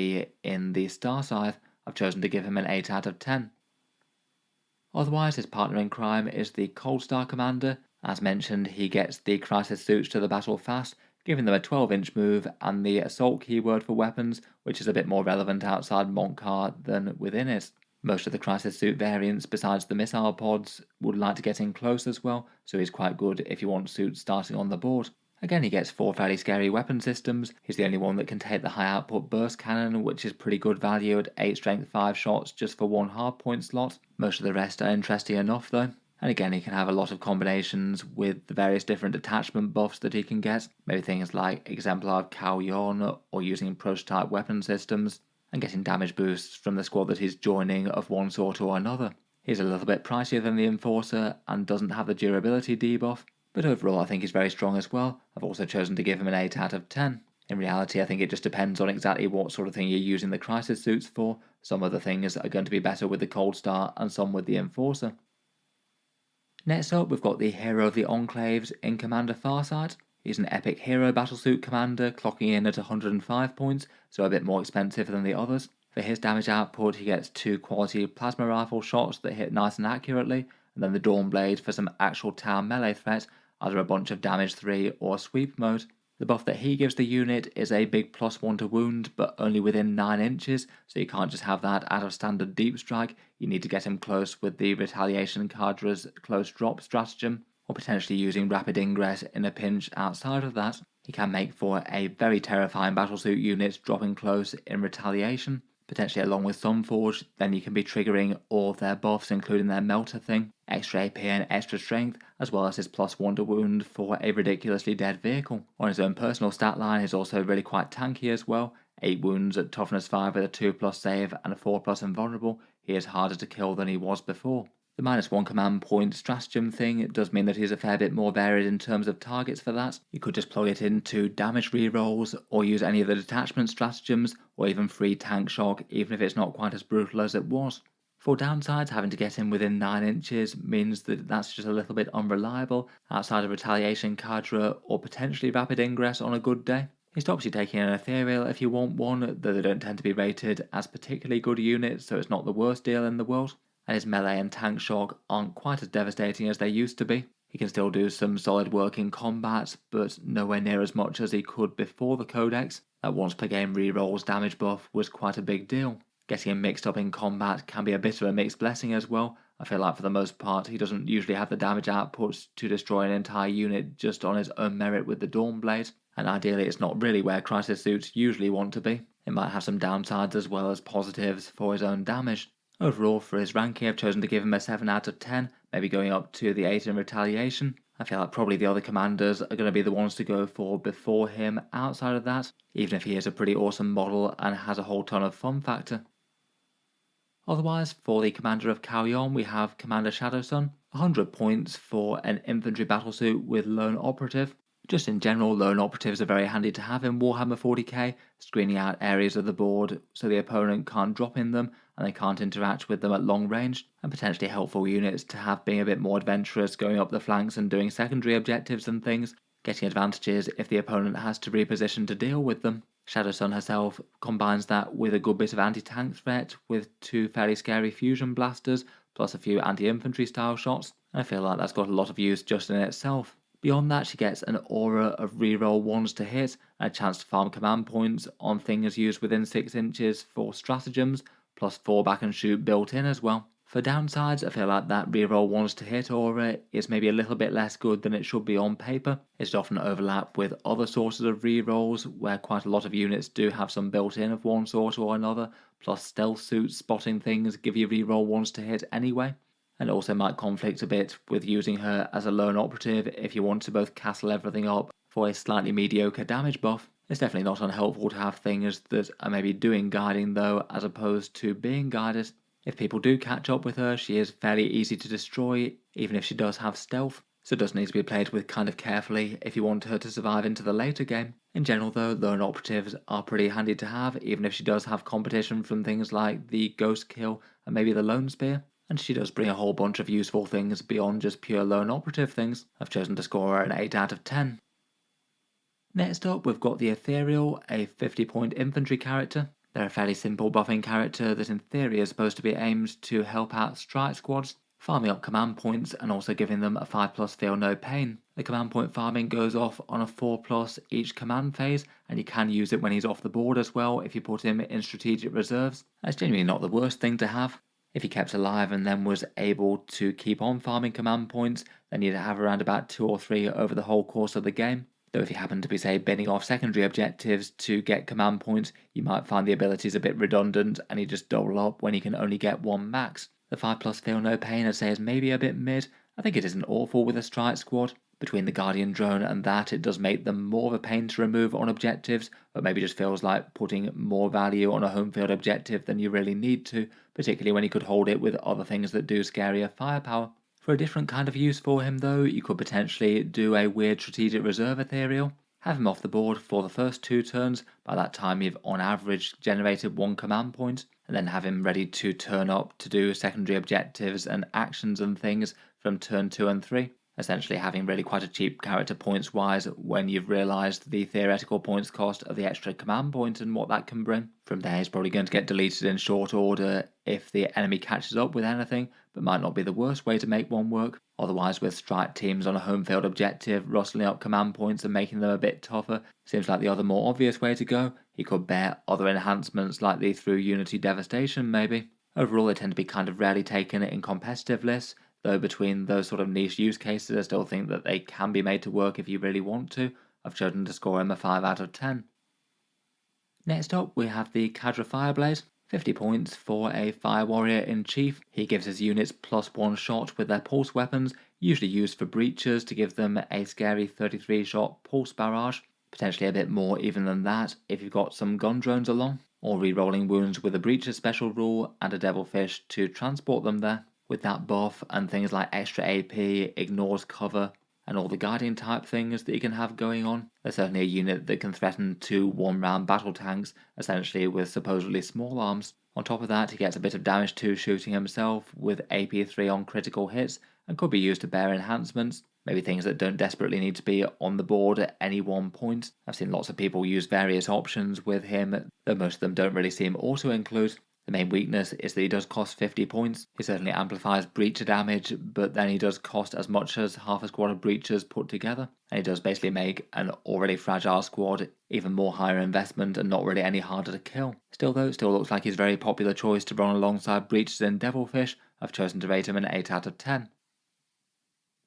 A: in the Star Scythe. I've chosen to give him an 8 out of 10. Otherwise, his partner in crime is the Cold Star commander. As mentioned, he gets the Crisis suits to the battle fast, giving them a 12-inch move and the assault keyword for weapons, which is a bit more relevant outside Montcar than within it. Most of the Crisis suit variants, besides the missile pods, would like to get in close as well, so he's quite good if you want suits starting on the board. Again, he gets 4 fairly scary weapon systems. He's the only one that can take the high output burst cannon, which is pretty good value at 8 strength 5 shots just for 1 hardpoint slot. Most of the rest are interesting enough though. And again, he can have a lot of combinations with the various different attachment buffs that he can get. Maybe things like Exemplar of Cao Yon or using prototype weapon systems, and getting damage boosts from the squad that he's joining of one sort or another. He's a little bit pricier than the Enforcer and doesn't have the durability debuff, but overall I think he's very strong as well. I've also chosen to give him an 8 out of 10. In reality, I think it just depends on exactly what sort of thing you're using the Crisis suits for. Some of the things are going to be better with the Cold Star and some with the Enforcer. Next up, we've got the Hero of the Enclaves in Commander Farsight. He's an epic hero battlesuit commander, clocking in at 105 points, so a bit more expensive than the others. For his damage output, he gets 2 quality plasma rifle shots that hit nice and accurately, and then the Dawnblade for some actual Tau melee threat, either a bunch of damage 3 or sweep mode. The buff that he gives the unit is a big +1 to wound, but only within 9 inches, so you can't just have that out of standard deep strike. You need to get him close with the Retaliation Cadra's close drop stratagem, or potentially using rapid ingress in a pinch outside of that. He can make for a very terrifying battlesuit unit dropping close in retaliation, potentially along with Sunforge, then you can be triggering all of their buffs, including their Melter thing, extra AP and extra strength, as well as his +1 to wound for a ridiculously dead vehicle. On his own personal stat line, he's also really quite tanky as well. 8 wounds at toughness 5 with a 2+ save and a 4+ invulnerable. He is harder to kill than he was before. The -1 command point stratagem thing does mean that he's a fair bit more varied in terms of targets for that. You could just plug it into damage rerolls, or use any of the detachment stratagems, or even free tank shock, even if it's not quite as brutal as it was. For downsides, having to get him within 9 inches means that that's just a little bit unreliable outside of retaliation cadre or potentially rapid ingress on a good day. He stops you taking an ethereal if you want one, though they don't tend to be rated as particularly good units, so it's not the worst deal in the world. And his melee and tank shock aren't quite as devastating as they used to be. He can still do some solid work in combat, but nowhere near as much as he could before the Codex. That once per game rerolls damage buff was quite a big deal. Getting him mixed up in combat can be a bit of a mixed blessing as well. I feel like for the most part he doesn't usually have the damage outputs to destroy an entire unit just on his own merit with the Dawnblade, and ideally it's not really where crisis suits usually want to be. It might have some downsides as well as positives for his own damage. Overall, for his ranking, I've chosen to give him a 7 out of 10, maybe going up to the 8 in retaliation. I feel like probably the other commanders are going to be the ones to go for before him outside of that, even if he is a pretty awesome model and has a whole ton of fun factor. Otherwise, for the commander of Kauyon, we have Commander Shadowsun, 100 points for an infantry battlesuit with lone operative. Just in general, lone operatives are very handy to have in Warhammer 40k, screening out areas of the board so the opponent can't drop in them and they can't interact with them at long range, and potentially helpful units to have being a bit more adventurous, going up the flanks and doing secondary objectives and things, getting advantages if the opponent has to reposition to deal with them. Shadowsun herself combines that with a good bit of anti-tank threat with 2 fairly scary fusion blasters plus a few anti-infantry style shots, and I feel like that's got a lot of use just in itself. Beyond that, she gets an aura of reroll 1s to hit and a chance to farm command points on things used within 6 inches for stratagems, plus 4 back and shoot built in as well. For downsides, I feel like that reroll 1s to hit aura is maybe a little bit less good than it should be on paper. It's often overlap with other sources of rerolls, where quite a lot of units do have some built in of one sort or another, plus stealth suits spotting things give you reroll 1s to hit anyway. And also might conflict a bit with using her as a lone operative if you want to both castle everything up for a slightly mediocre damage buff. It's definitely not unhelpful to have things that are maybe doing guiding though, as opposed to being guided. If people do catch up with her, she is fairly easy to destroy, even if she does have stealth, so it does need to be played with kind of carefully if you want her to survive into the later game. In general though, lone operatives are pretty handy to have, even if she does have competition from things like the Ghost Kill and maybe the Lone Spear. And she does bring a whole bunch of useful things beyond just pure lone operative things. I've chosen to score her an 8 out of 10. Next up, we've got the Ethereal, a 50-point infantry character. They're a fairly simple buffing character that in theory is supposed to be aimed to help out strike squads, farming up command points and also giving them a 5+ feel no pain. The command point farming goes off on a 4+ each command phase, and you can use it when he's off the board as well if you put him in strategic reserves. That's genuinely not the worst thing to have. If he kept alive and then was able to keep on farming command points, then you'd have around about 2 or 3 over the whole course of the game. Though if you happen to be, say, binning off secondary objectives to get command points, you might find the abilities a bit redundant and you just double up when you can only get 1 max. The 5+ feel no pain, I'd say, is maybe a bit mid. I think it isn't awful with a strike squad. Between the Guardian drone and that, it does make them more of a pain to remove on objectives, but maybe just feels like putting more value on a home field objective than you really need to, particularly when you could hold it with other things that do scarier firepower. For a different kind of use for him though, you could potentially do a weird strategic reserve ethereal, have him off the board for the first 2 turns, by that time you've on average generated 1 command point, and then have him ready to turn up to do secondary objectives and actions and things from turn 2 and 3. Essentially having really quite a cheap character points wise when you've realised the theoretical points cost of the extra command point and what that can bring. From there he's probably going to get deleted in short order if the enemy catches up with anything, but might not be the worst way to make one work. Otherwise, with strike teams on a home field objective, rustling up command points and making them a bit tougher seems like the other more obvious way to go. He could bear other enhancements like the through Unity Devastation maybe. Overall they tend to be kind of rarely taken in competitive lists, though between those sort of niche use cases I still think that they can be made to work if you really want to. I've chosen to score him a 5 out of 10. Next up we have the Cadra Fireblade. 50 points for a Fire Warrior in Chief. He gives his units +1 shot with their pulse weapons, usually used for breachers to give them a scary 33 shot pulse barrage, potentially a bit more even than that if you've got some gun drones along, or re-rolling wounds with a breacher special rule and a devilfish to transport them there. With that buff and things like extra AP, ignores cover, and all the guiding type things that you can have going on, there's certainly a unit that can threaten 2 1-round battle tanks, essentially with supposedly small arms. On top of that, he gets a bit of damage to shooting himself with AP3 on critical hits, and could be used to bear enhancements, maybe things that don't desperately need to be on the board at any one point. I've seen lots of people use various options with him, though most of them don't really seem auto-include. The main weakness is that he does cost 50 points. He certainly amplifies breacher damage, but then he does cost as much as half a squad of breachers put together, and he does basically make an already fragile squad even more higher investment and not really any harder to kill. Still though, it still looks like he's a very popular choice to run alongside breachers and devilfish. I've chosen to rate him an 8 out of 10.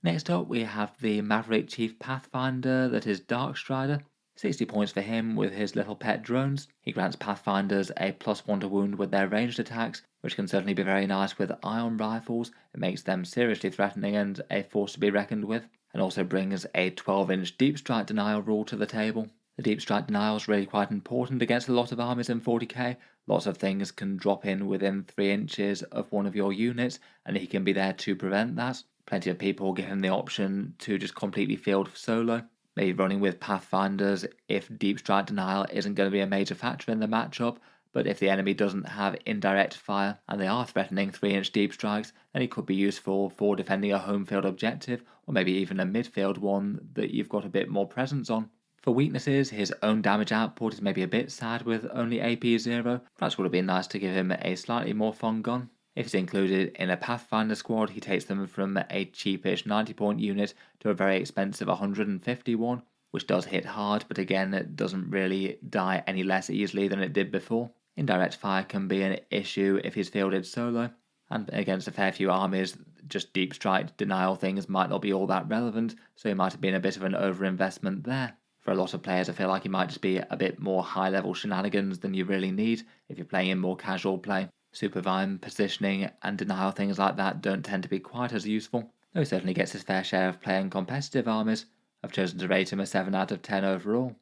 A: Next up we have the Maverick Chief Pathfinder that is Darkstrider. 60 points for him with his little pet drones. He grants Pathfinders a +1 to wound with their ranged attacks, which can certainly be very nice with ion rifles. It makes them seriously threatening and a force to be reckoned with, and also brings a 12-inch deep strike denial rule to the table. The deep strike denial is really quite important against a lot of armies in 40k. Lots of things can drop in within 3 inches of one of your units, and he can be there to prevent that. Plenty of people give him the option to just completely field solo, maybe running with Pathfinders if deep strike denial isn't going to be a major factor in the matchup, but if the enemy doesn't have indirect fire and they are threatening 3-inch deep strikes, then it could be useful for defending a home field objective, or maybe even a midfield one that you've got a bit more presence on. For weaknesses, his own damage output is maybe a bit sad with only AP 0, perhaps would have been nice to give him a slightly more fun gun. If he's included in a Pathfinder squad, he takes them from a cheapish 90-point unit to a very expensive 151, which does hit hard, but again, it doesn't really die any less easily than it did before. Indirect fire can be an issue if he's fielded solo, and against a fair few armies, just deep strike denial things might not be all that relevant, so he might have been a bit of an overinvestment there. For a lot of players, I feel like he might just be a bit more high-level shenanigans than you really need if you're playing in more casual play. Supervine, positioning, and denial things like that don't tend to be quite as useful, though he certainly gets his fair share of playing competitive armies. I've chosen to rate him a 7 out of 10 overall.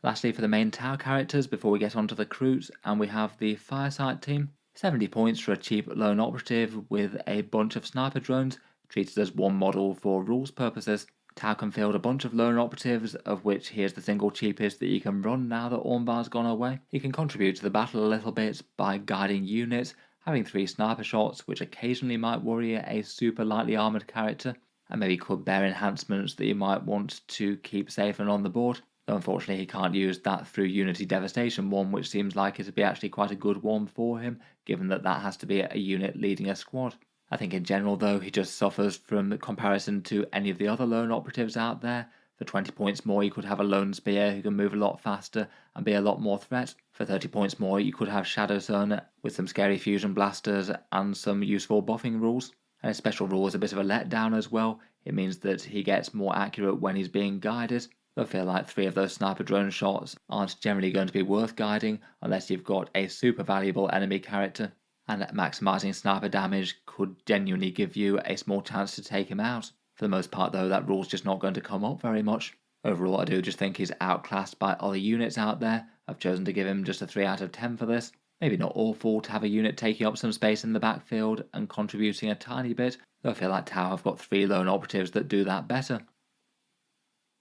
A: Lastly, for the main Tau characters before we get onto the Kroot, and we have the Fireside team. 70 points for a cheap lone operative with a bunch of sniper drones, treated as one model for rules purposes. Tau can field a bunch of lone operatives, of which he is the single cheapest that you can run now that Ornbar's gone away. He can contribute to the battle a little bit by guiding units, having 3 sniper shots, which occasionally might worry a super lightly armoured character, and maybe could bear enhancements that you might want to keep safe and on the board. Though unfortunately he can't use that through Unity Devastation one, which seems like it would be actually quite a good one for him, given that that has to be a unit leading a squad. I think in general though, he just suffers from comparison to any of the other lone operatives out there. For 20 points more you could have a lone spear who can move a lot faster and be a lot more threat. For 30 points more you could have Shadow Sun with some scary fusion blasters and some useful buffing rules. And his special rule is a bit of a letdown as well. It means that he gets more accurate when he's being guided. Though I feel like 3 of those sniper drone shots aren't generally going to be worth guiding unless you've got a super valuable enemy character, and maximising sniper damage could genuinely give you a small chance to take him out. For the most part though, that rule's just not going to come up very much. Overall I do just think he's outclassed by other units out there. I've chosen to give him just a 3 out of 10 for this. Maybe not awful to have a unit taking up some space in the backfield and contributing a tiny bit, though I feel like Tau have got 3 lone operatives that do that better.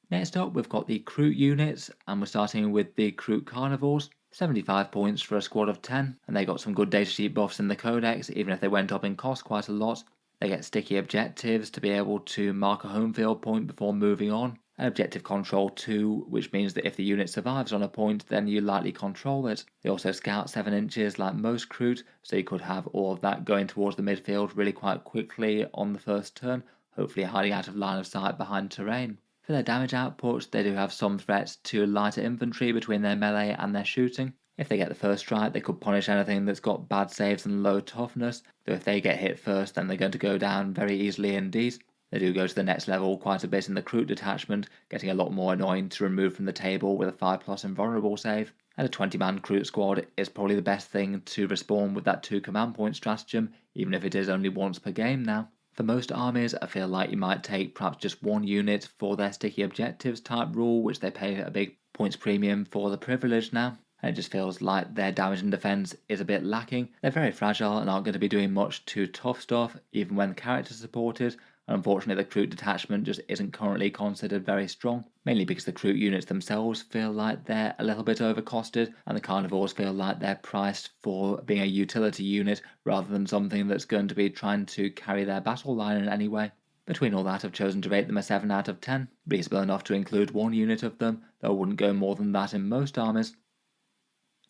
A: Next up we've got the Kroot Units, and we're starting with the Kroot Carnivores. 75 points for a squad of 10, and they got some good datasheet buffs in the Codex, even if they went up in cost quite a lot. They get sticky objectives to be able to mark a home field point before moving on, and objective control 2, which means that if the unit survives on a point, then you lightly control it. They also scout 7 inches like most Kroot, so you could have all of that going towards the midfield really quite quickly on the first turn, hopefully hiding out of line of sight behind terrain. For their damage output, they do have some threats to lighter infantry between their melee and their shooting. If they get the first strike, they could punish anything that's got bad saves and low toughness, though if they get hit first, then they're going to go down very easily indeed. They do go to the next level quite a bit in the Kroot detachment, getting a lot more annoying to remove from the table with a 5+ invulnerable save, and a 20-man Kroot squad is probably the best thing to respawn with that 2 command point stratagem, even if it is only once per game now. For most armies, I feel like you might take perhaps just 1 unit for their sticky objectives type rule, which they pay a big points premium for the privilege now. And it just feels like their damage and defense is a bit lacking. They're very fragile and aren't going to be doing much too tough stuff, even when character supported. And unfortunately, the Kroot detachment just isn't currently considered very strong, mainly because the Kroot units themselves feel like they're a little bit overcosted, and the carnivores feel like they're priced for being a utility unit rather than something that's going to be trying to carry their battle line in any way. Between all that, I've chosen to rate them a 7 out of 10, reasonable enough to include 1 unit of them, though I wouldn't go more than that in most armies.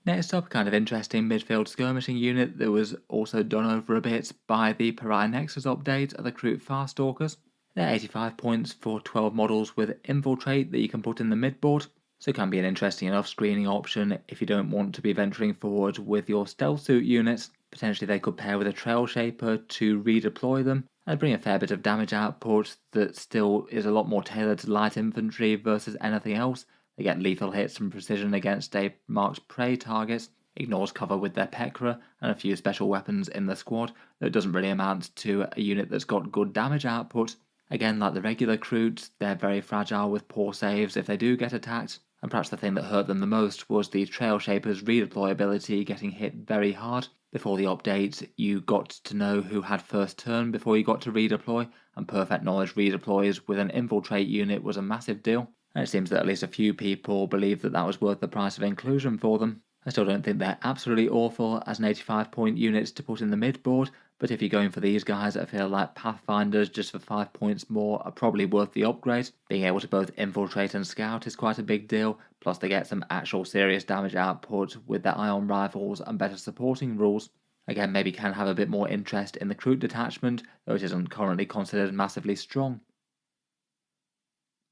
A: Next up, kind of interesting midfield skirmishing unit that was also done over a bit by the Pariah Nexus update are the Kroot Farstalkers. They're 85 points for 12 models with Infiltrate that you can put in the midboard, so it can be an interesting enough screening option if you don't want to be venturing forward with your stealth suit units. Potentially they could pair with a Trail Shaper to redeploy them and bring a fair bit of damage output that still is a lot more tailored to light infantry versus anything else. They get lethal hits and precision against a marked prey targets, ignores cover with their Pekra, and a few special weapons in the squad, though it doesn't really amount to a unit that's got good damage output. Again, like the regular Kroots, they're very fragile with poor saves if they do get attacked, and perhaps the thing that hurt them the most was the Trail Shaper's redeploy ability getting hit very hard. Before the update, you got to know who had first turn before you got to redeploy, and perfect knowledge redeploys with an Infiltrate unit was a massive deal. And it seems that at least a few people believe that that was worth the price of inclusion for them. I still don't think they're absolutely awful as an 85 point unit to put in the midboard, but if you're going for these guys, I feel like Pathfinders just for 5 points more are probably worth the upgrade. Being able to both infiltrate and scout is quite a big deal, plus they get some actual serious damage output with their ion rifles and better supporting rules. Again, maybe can have a bit more interest in the Kroot detachment, though it isn't currently considered massively strong.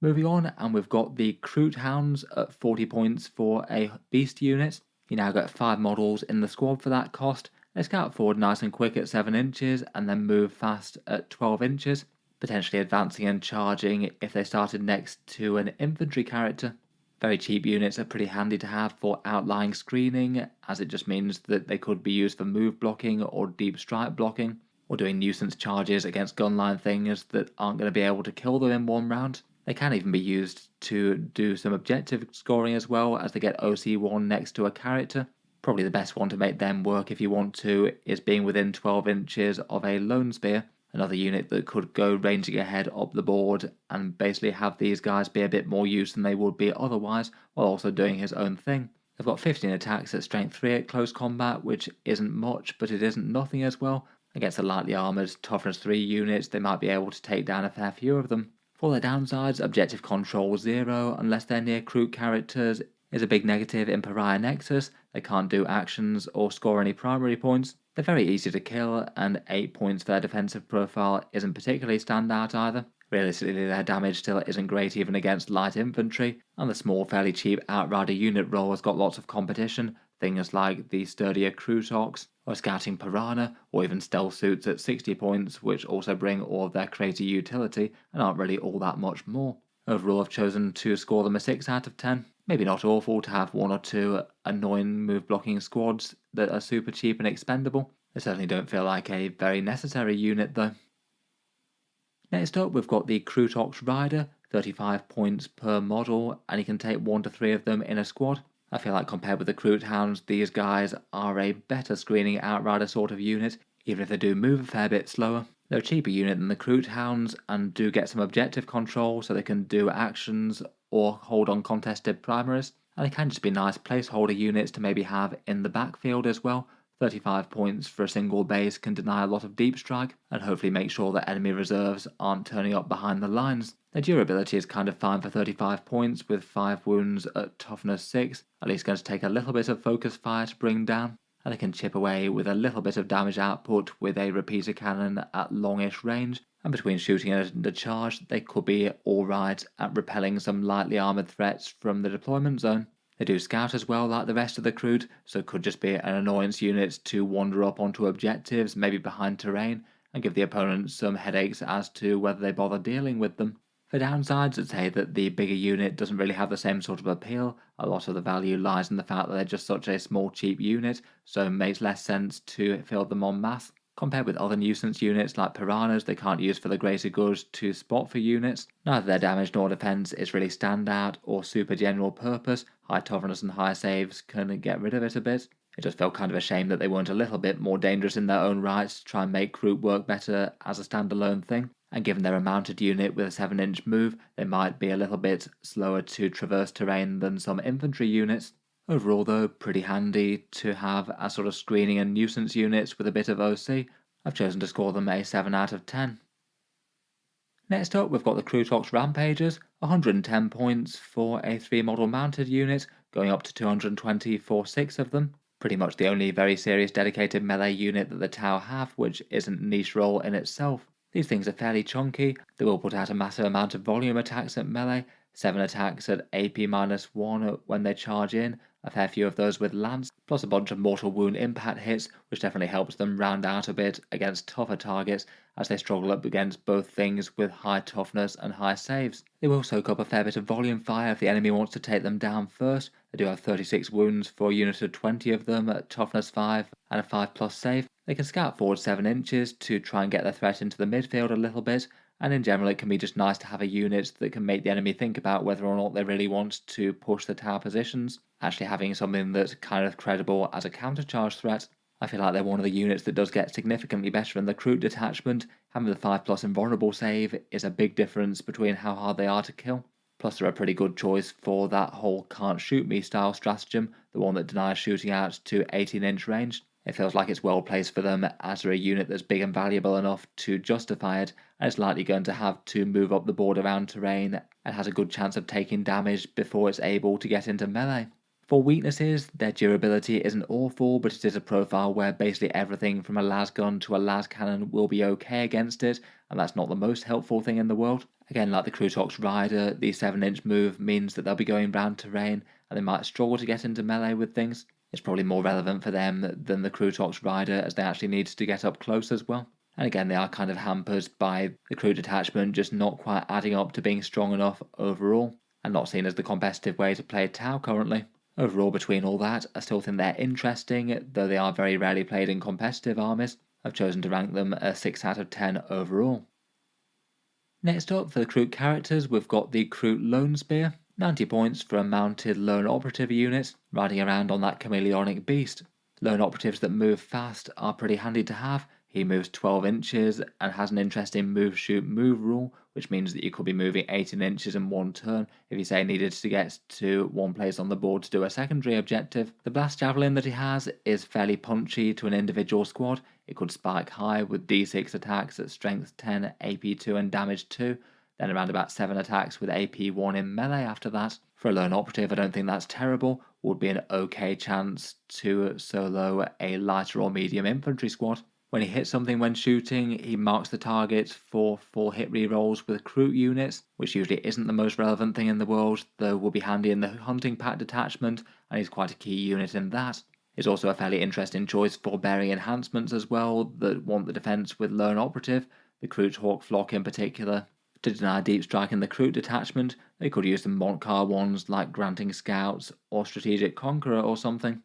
A: Moving on, and we've got the Kroot Hounds at 40 points for a beast unit. You now get 5 models in the squad for that cost. They scout forward nice and quick at 7 inches and then move fast at 12 inches, potentially advancing and charging if they started next to an infantry character. Very cheap units are pretty handy to have for outlying screening, as it just means that they could be used for move blocking or deep strike blocking, or doing nuisance charges against gunline things that aren't going to be able to kill them in one round. They can even be used to do some objective scoring as well, as they get OC1 next to a character. Probably the best one to make them work if you want to is being within 12 inches of a Lone Spear, another unit that could go ranging ahead up the board and basically have these guys be a bit more use than they would be otherwise, while also doing his own thing. They've got 15 attacks at strength 3 at close combat, which isn't much, but it isn't nothing as well. Against the lightly armoured toughness 3 units, they might be able to take down a fair few of them. For their downsides, objective control 0 unless they're near Kroot characters is a big negative in Pariah Nexus. They can't do actions or score any primary points. They're very easy to kill, and 8 points for their defensive profile isn't particularly standout either. Realistically, their damage still isn't great even against light infantry, and the small, fairly cheap Outrider unit role has got lots of competition, things like the sturdier Krootox, or Scouting Piranha, or even Stealth Suits at 60 points, which also bring all of their crazy utility and aren't really all that much more. Overall, I've chosen to score them a 6 out of 10. Maybe not awful to have 1 or 2 annoying move blocking squads that are super cheap and expendable. They certainly don't feel like a very necessary unit though. Next up, we've got the Krootox Rider, 35 points per model, and you can take 1 to 3 of them in a squad. I feel like compared with the Kroot Hounds, these guys are a better screening Outrider sort of unit, even if they do move a fair bit slower. They're a cheaper unit than the Kroot Hounds and do get some objective control so they can do actions or hold on contested primaries, and they can just be nice placeholder units to maybe have in the backfield as well. 35 points for a single base can deny a lot of deep strike and hopefully make sure that enemy reserves aren't turning up behind the lines. Their durability is kind of fine for 35 points with 5 wounds at toughness 6, at least going to take a little bit of focus fire to bring down, and they can chip away with a little bit of damage output with a repeater cannon at longish range, and between shooting and a charge they could be alright at repelling some lightly armoured threats from the deployment zone. They do scout as well like the rest of the Kroot, so it could just be an annoyance unit to wander up onto objectives, maybe behind terrain, and give the opponent some headaches as to whether they bother dealing with them. For downsides, I'd say that the bigger unit doesn't really have the same sort of appeal. A lot of the value lies in the fact that they're just such a small, cheap unit, so it makes less sense to field them en masse. Compared with other nuisance units like piranhas they can't use for the greater good to spot for units, neither their damage nor defense is really standout or super general purpose. High toughness and high saves can get rid of it a bit. It just felt kind of a shame that they weren't a little bit more dangerous in their own right to try and make Kroot work better as a standalone thing. And given they're a mounted unit with a 7-inch move, they might be a little bit slower to traverse terrain than some infantry units. Overall though, pretty handy to have as sort of screening and nuisance units with a bit of OC. I've chosen to score them a 7 out of 10. Next up we've got the Kroot Rampagers, 110 points for a 3 model mounted unit, going up to 220 for 6 of them. Pretty much the only very serious dedicated melee unit that the Tau have, which isn't a niche role in itself. These things are fairly chunky, they will put out a massive amount of volume attacks at melee, 7 attacks at AP-1 when they charge in, a fair few of those with lance, plus a bunch of mortal wound impact hits, which definitely helps them round out a bit against tougher targets as they struggle up against both things with high toughness and high saves. They will soak up a fair bit of volume fire if the enemy wants to take them down first. They do have 36 wounds for a unit of 20 of them at toughness 5 and a 5+ save. They can scout forward 7 inches to try and get their threat into the midfield a little bit, and in general it can be just nice to have a unit that can make the enemy think about whether or not they really want to push the Tau positions. Actually having something that's kind of credible as a countercharge threat. I feel like they're one of the units that does get significantly better in the Kroot detachment. Having the 5+ invulnerable save is a big difference between how hard they are to kill. Plus they're a pretty good choice for that whole can't shoot me style stratagem, the one that denies shooting out to 18-inch range. It feels like it's well placed for them as they're a unit that's big and valuable enough to justify it, and it's likely going to have to move up the board around terrain and has a good chance of taking damage before it's able to get into melee. For weaknesses, their durability isn't awful, but it is a profile where basically everything from a las gun to a las cannon will be okay against it, and that's not the most helpful thing in the world. Again, like the Kroot Rider, the 7-inch move means that they'll be going round terrain, and they might struggle to get into melee with things. It's probably more relevant for them than the Kroot Rider, as they actually need to get up close as well. And again, they are kind of hampered by the Kroot detachment just not quite adding up to being strong enough overall, and not seen as the competitive way to play Tau currently. Overall, between all that, I still think they're interesting, though they are very rarely played in competitive armies. I've chosen to rank them a 6 out of 10 overall. Next up, for the Kroot characters, we've got the Kroot Lone Spear. 90 points for a mounted lone operative unit, riding around on that chameleonic beast. Lone operatives that move fast are pretty handy to have. He moves 12 inches and has an interesting move shoot move rule, which means that you could be moving 18 inches in one turn if you say needed to get to one place on the board to do a secondary objective. The blast javelin that he has is fairly punchy to an individual squad. It could spike high with d6 attacks at strength 10, AP 2 and damage 2, then around about 7 attacks with AP 1 in melee after that. For a lone operative, I don't think that's terrible. Would be an okay chance to solo a lighter or medium infantry squad. When he hits something when shooting, he marks the target for 4 hit rerolls with Kroot Units, which usually isn't the most relevant thing in the world, though will be handy in the hunting pack detachment, and he's quite a key unit in that. He's also a fairly interesting choice for bearing enhancements as well that want the defense with lone operative, the Kroot Hawk Flock in particular. To deny deep strike in the Kroot detachment, they could use some Montcar ones like Granting Scouts or Strategic Conqueror or something.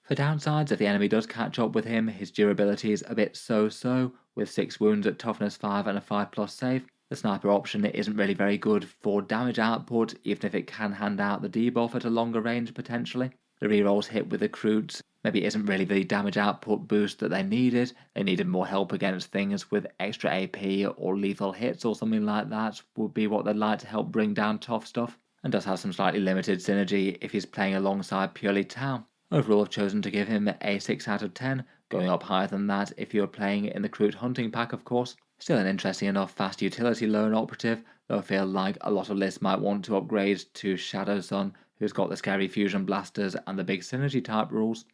A: For downsides, if the enemy does catch up with him, his durability is a bit so-so, with 6 wounds at toughness 5 and a 5+ save. The sniper option isn't really very good for damage output, even if it can hand out the debuff at a longer range potentially. The rerolls hit with the Kroots maybe isn't really the damage output boost that they needed. They needed more help against things with extra AP or lethal hits or something like that would be what they'd like to help bring down tough stuff, and does have some slightly limited synergy if he's playing alongside purely Tau. Overall, I've chosen to give him a 6 out of 10, going up higher than that if you're playing in the Kroot hunting pack of course. Still an interesting enough fast utility lone operative, though I feel like a lot of lists might want to upgrade to Shadow Sun, who's got the scary fusion blasters and the big synergy type rules.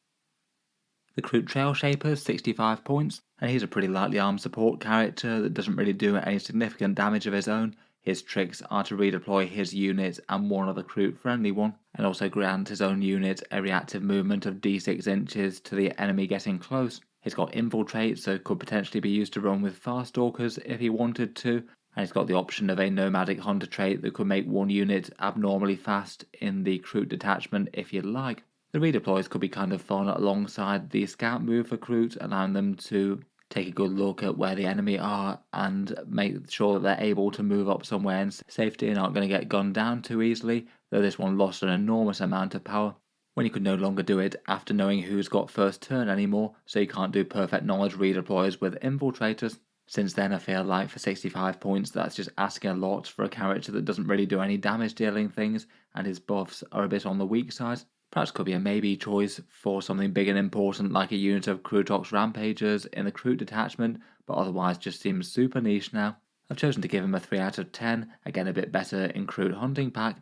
A: The Kroot Trail Shaper, 65 points, and he's a pretty lightly armed support character that doesn't really do any significant damage of his own. His tricks are to redeploy his unit and one other Kroot friendly one, and also grant his own unit a reactive movement of d6 inches to the enemy getting close. He's got Infiltrate, so could potentially be used to run with Fast Stalkers if he wanted to, and it's got the option of a nomadic hunter trait that could make one unit abnormally fast in the Kroot detachment if you'd like. The redeploys could be kind of fun alongside the scout move for Kroot, allowing them to take a good look at where the enemy are and make sure that they're able to move up somewhere in safety and aren't going to get gunned down too easily, though this one lost an enormous amount of power when you could no longer do it after knowing who's got first turn anymore, so you can't do perfect knowledge redeploys with infiltrators. Since then, I feel like for 65 points, that's just asking a lot for a character that doesn't really do any damage dealing things, and his buffs are a bit on the weak side. Perhaps could be a maybe choice for something big and important like a unit of Krootox Rampagers in the Kroot detachment, but otherwise just seems super niche now. I've chosen to give him a 3 out of 10, again a bit better in Kroot Hunting Pack.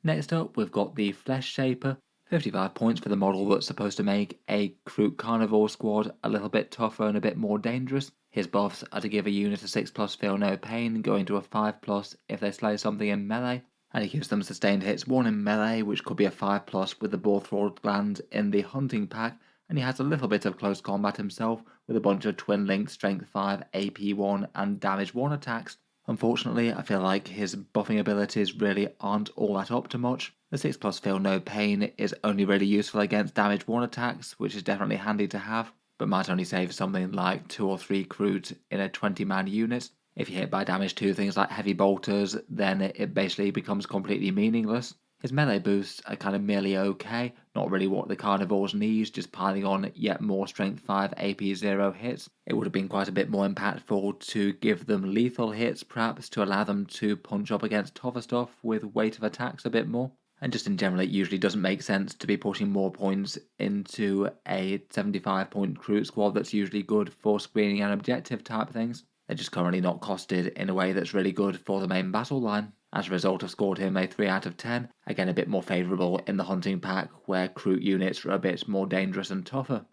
A: Next up, we've got the Flesh Shaper, 55 points for the model that's supposed to make a Kroot Carnivore squad a little bit tougher and a bit more dangerous. His buffs are to give a unit a 6+ feel no pain, going to a 5+ if they slay something in melee, and he gives them sustained hits 1 in melee, which could be a 5+ with the Boarthroyd gland in the Hunting Pack, and he has a little bit of close combat himself with a bunch of twin linked strength 5, AP 1 and damage 1 attacks. Unfortunately, I feel like his buffing abilities really aren't all that up to much. The 6+ feel no pain is only really useful against damage 1 attacks, which is definitely handy to have, but might only save something like 2 or 3 Kroot in a 20-man unit. If you hit by damage to things like heavy bolters, then it basically becomes completely meaningless. His melee boosts are kind of merely okay, not really what the carnivores need, just piling on yet more strength 5 AP 0 hits. It would have been quite a bit more impactful to give them lethal hits perhaps to allow them to punch up against tougher stuff with weight of attacks a bit more. And just in general, it usually doesn't make sense to be putting more points into a 75 point Kroot squad that's usually good for screening and objective type things. They're just currently not costed in a way that's really good for the main battle line. As a result, I've scored him a 3 out of 10, again a bit more favourable in the Hunting Pack where Kroot units are a bit more dangerous and tougher.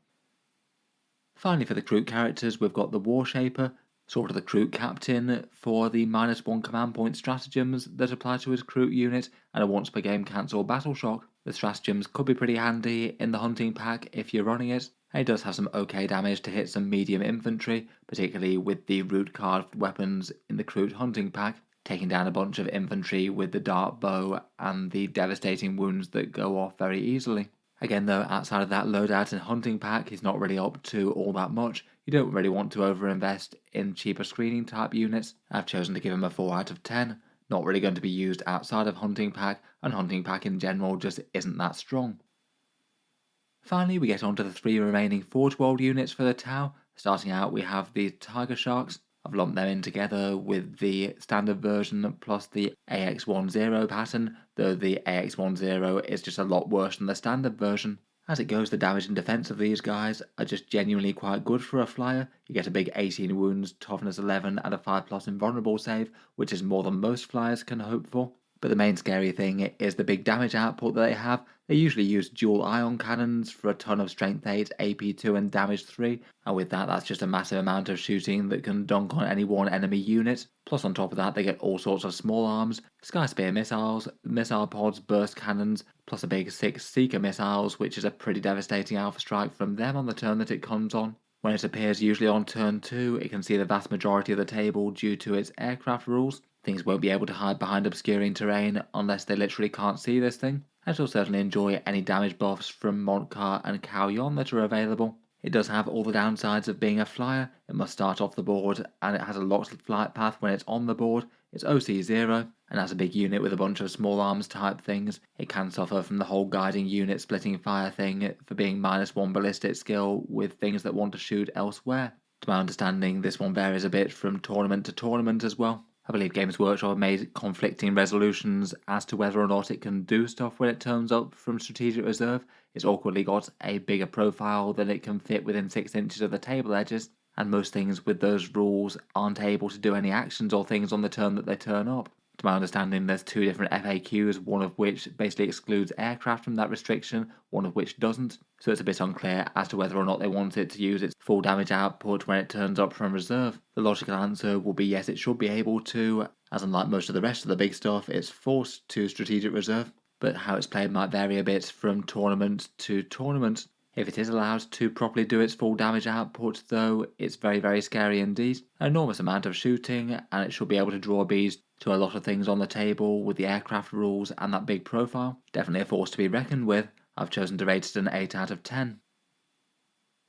A: Finally, for the Kroot characters, we've got the Warshaper, sort of the Kroot captain for the -1 command point stratagems that apply to his Kroot unit and a once per game cancel battle shock. The stratagems could be pretty handy in the Hunting Pack if you're running it, and it does have some okay damage to hit some medium infantry, particularly with the root carved weapons in the Kroot Hunting Pack, taking down a bunch of infantry with the dart bow and the devastating wounds that go off very easily. Again though, outside of that loadout and Hunting Pack, he's not really up to all that much. You don't really want to overinvest in cheaper screening type units. I've chosen to give him a 4 out of 10. Not really going to be used outside of Hunting Pack, and Hunting Pack in general just isn't that strong. Finally, we get on to the 3 remaining Forge World units for the Tau. Starting out, we have the Tiger Sharks. I've lumped them in together with the standard version plus the AX10 pattern, though the AX10 is just a lot worse than the standard version. As it goes, the damage and defense of these guys are just genuinely quite good for a flyer. You get a big 18 wounds, toughness 11 and a 5+ invulnerable save, which is more than most flyers can hope for. But the main scary thing is the big damage output that they have. They usually use dual ion cannons for a ton of strength 8, AP 2 and damage 3, and with that that's just a massive amount of shooting that can dunk on any one enemy unit. Plus on top of that they get all sorts of small arms, Sky Spear missiles, missile pods, burst cannons, plus a big 6 Seeker missiles, which is a pretty devastating alpha strike from them on the turn that it comes on. When it appears usually on turn 2, it can see the vast majority of the table due to its aircraft rules. Things won't be able to hide behind obscuring terrain unless they literally can't see this thing. I shall certainly enjoy any damage buffs from Montcar and Cao Yon that are available. It does have all the downsides of being a flyer. It must start off the board and it has a locked flight path when it's on the board. It's OC 0 and as a big unit with a bunch of small arms type things, it can suffer from the whole guiding unit splitting fire thing for being -1 ballistic skill with things that want to shoot elsewhere. To my understanding, this one varies a bit from tournament to tournament as well. I believe Games Workshop made conflicting resolutions as to whether or not it can do stuff when it turns up from Strategic Reserve. It's awkwardly got a bigger profile than it can fit within 6 inches of the table edges, and most things with those rules aren't able to do any actions or things on the turn that they turn up. To my understanding, there's 2 different FAQs, one of which basically excludes aircraft from that restriction, one of which doesn't, so it's a bit unclear as to whether or not they want it to use its full damage output when it turns up from reserve. The logical answer will be yes, it should be able to, as unlike most of the rest of the big stuff, it's forced to Strategic Reserve, but how it's played might vary a bit from tournament to tournament. If it is allowed to properly do its full damage output though, it's very scary indeed. An enormous amount of shooting, and it should be able to draw bees to a lot of things on the table with the aircraft rules and that big profile. Definitely a force to be reckoned with. I've chosen to rate it an 8 out of 10.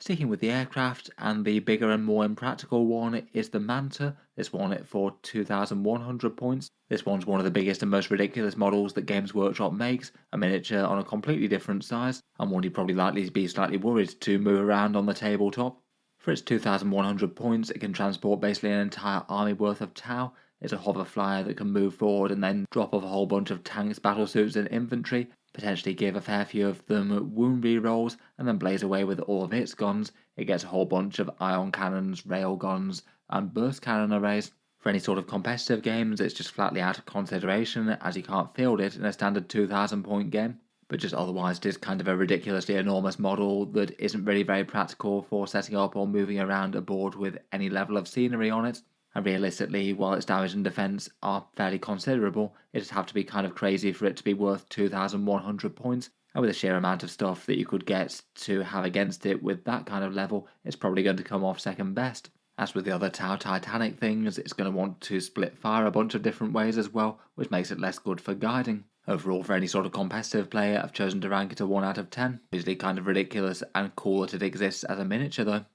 A: Sticking with the aircraft, and the bigger and more impractical one is the Manta, this one for 2,100 points. This one's one of the biggest and most ridiculous models that Games Workshop makes, a miniature on a completely different size, and one you'd probably likely be slightly worried to move around on the tabletop. For its 2,100 points, it can transport basically an entire army worth of Tau. It's a hover flyer that can move forward and then drop off a whole bunch of tanks, battlesuits and infantry, potentially give a fair few of them wound rerolls, and then blaze away with all of its guns. It gets a whole bunch of ion cannons, rail guns, and burst cannon arrays. For any sort of competitive games, it's just flatly out of consideration, as you can't field it in a standard 2,000 point game. But just otherwise, it is kind of a ridiculously enormous model that isn't really very practical for setting up or moving around a board with any level of scenery on it. And realistically, while its damage and defense are fairly considerable, it'd have to be kind of crazy for it to be worth 2,100 points. And with the sheer amount of stuff that you could get to have against it with that kind of level, it's probably going to come off second best. As with the other Tau Titanic things, it's going to want to split fire a bunch of different ways as well, which makes it less good for guiding. Overall, for any sort of competitive player, I've chosen to rank it a 1 out of 10. Usually kind of ridiculous and cool that it exists as a miniature though.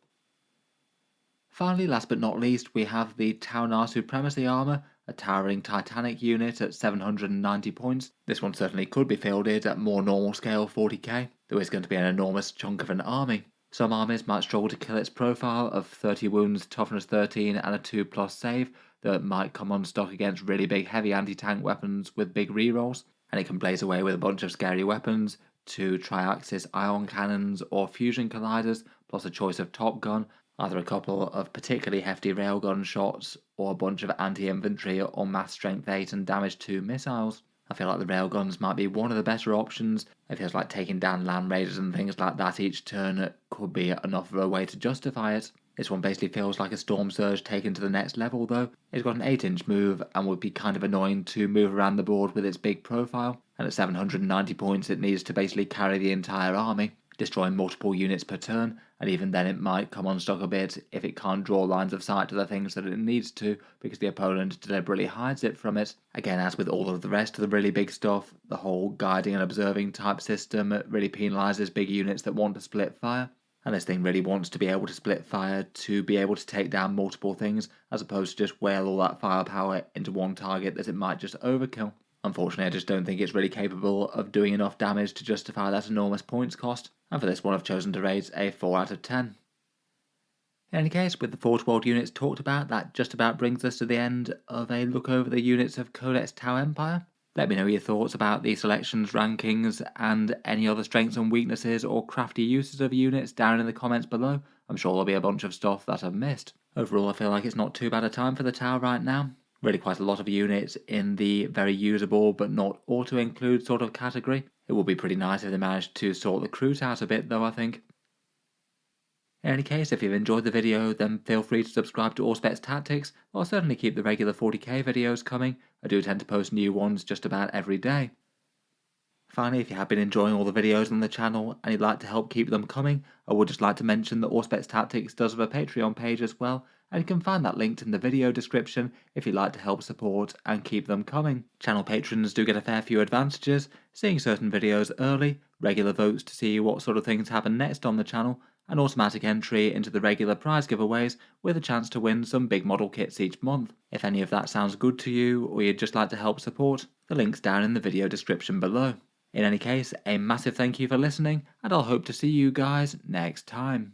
A: Finally, last but not least, we have the Tau Supremacy Armour, a towering Titanic unit at 790 points. This one certainly could be fielded at more normal scale 40k, though it's going to be an enormous chunk of an army. Some armies might struggle to kill its profile of 30 wounds, toughness 13 and a 2+ save that might come unstuck against really big heavy anti-tank weapons with big rerolls, and it can blaze away with a bunch of scary weapons, 2 tri-axis ion cannons or fusion colliders, plus a choice of top gun, either a couple of particularly hefty railgun shots or a bunch of anti-infantry or mass strength 8 and damage 2 missiles. I feel like the railguns might be one of the better options. It feels like taking down land raiders and things like that each turn could be enough of a way to justify it. This one basically feels like a Storm Surge taken to the next level though. It's got an 8-inch move and would be kind of annoying to move around the board with its big profile, and at 790 points it needs to basically carry the entire army, destroying multiple units per turn, and even then it might come unstuck a bit if it can't draw lines of sight to the things that it needs to because the opponent deliberately hides it from it. Again, as with all of the rest of the really big stuff, the whole guiding and observing type system really penalises big units that want to split fire, and this thing really wants to be able to split fire to be able to take down multiple things as opposed to just whale all that firepower into one target that it might just overkill. Unfortunately, I just don't think it's really capable of doing enough damage to justify that enormous points cost, and for this one I've chosen to rate a 4 out of 10. In any case, with the Forge World units talked about, that just about brings us to the end of a look over the units of Codex Tau Empire. Let me know your thoughts about the selections, rankings, and any other strengths and weaknesses or crafty uses of units down in the comments below. I'm sure there'll be a bunch of stuff that I've missed. Overall, I feel like it's not too bad a time for the Tau right now. Really quite a lot of units in the very usable but not auto-include sort of category. It would be pretty nice if they managed to sort the Kroot out a bit though, I think. In any case, if you've enjoyed the video, then feel free to subscribe to Auspex Tactics. I'll certainly keep the regular 40k videos coming. I do tend to post new ones just about every day. Finally, if you have been enjoying all the videos on the channel and you'd like to help keep them coming, I would just like to mention that Auspex Tactics does have a Patreon page as well, and you can find that linked in the video description if you'd like to help support and keep them coming. Channel patrons do get a fair few advantages, seeing certain videos early, regular votes to see what sort of things happen next on the channel, and automatic entry into the regular prize giveaways with a chance to win some big model kits each month. If any of that sounds good to you or you'd just like to help support, the link's down in the video description below. In any case, a massive thank you for listening, and I'll hope to see you guys next time.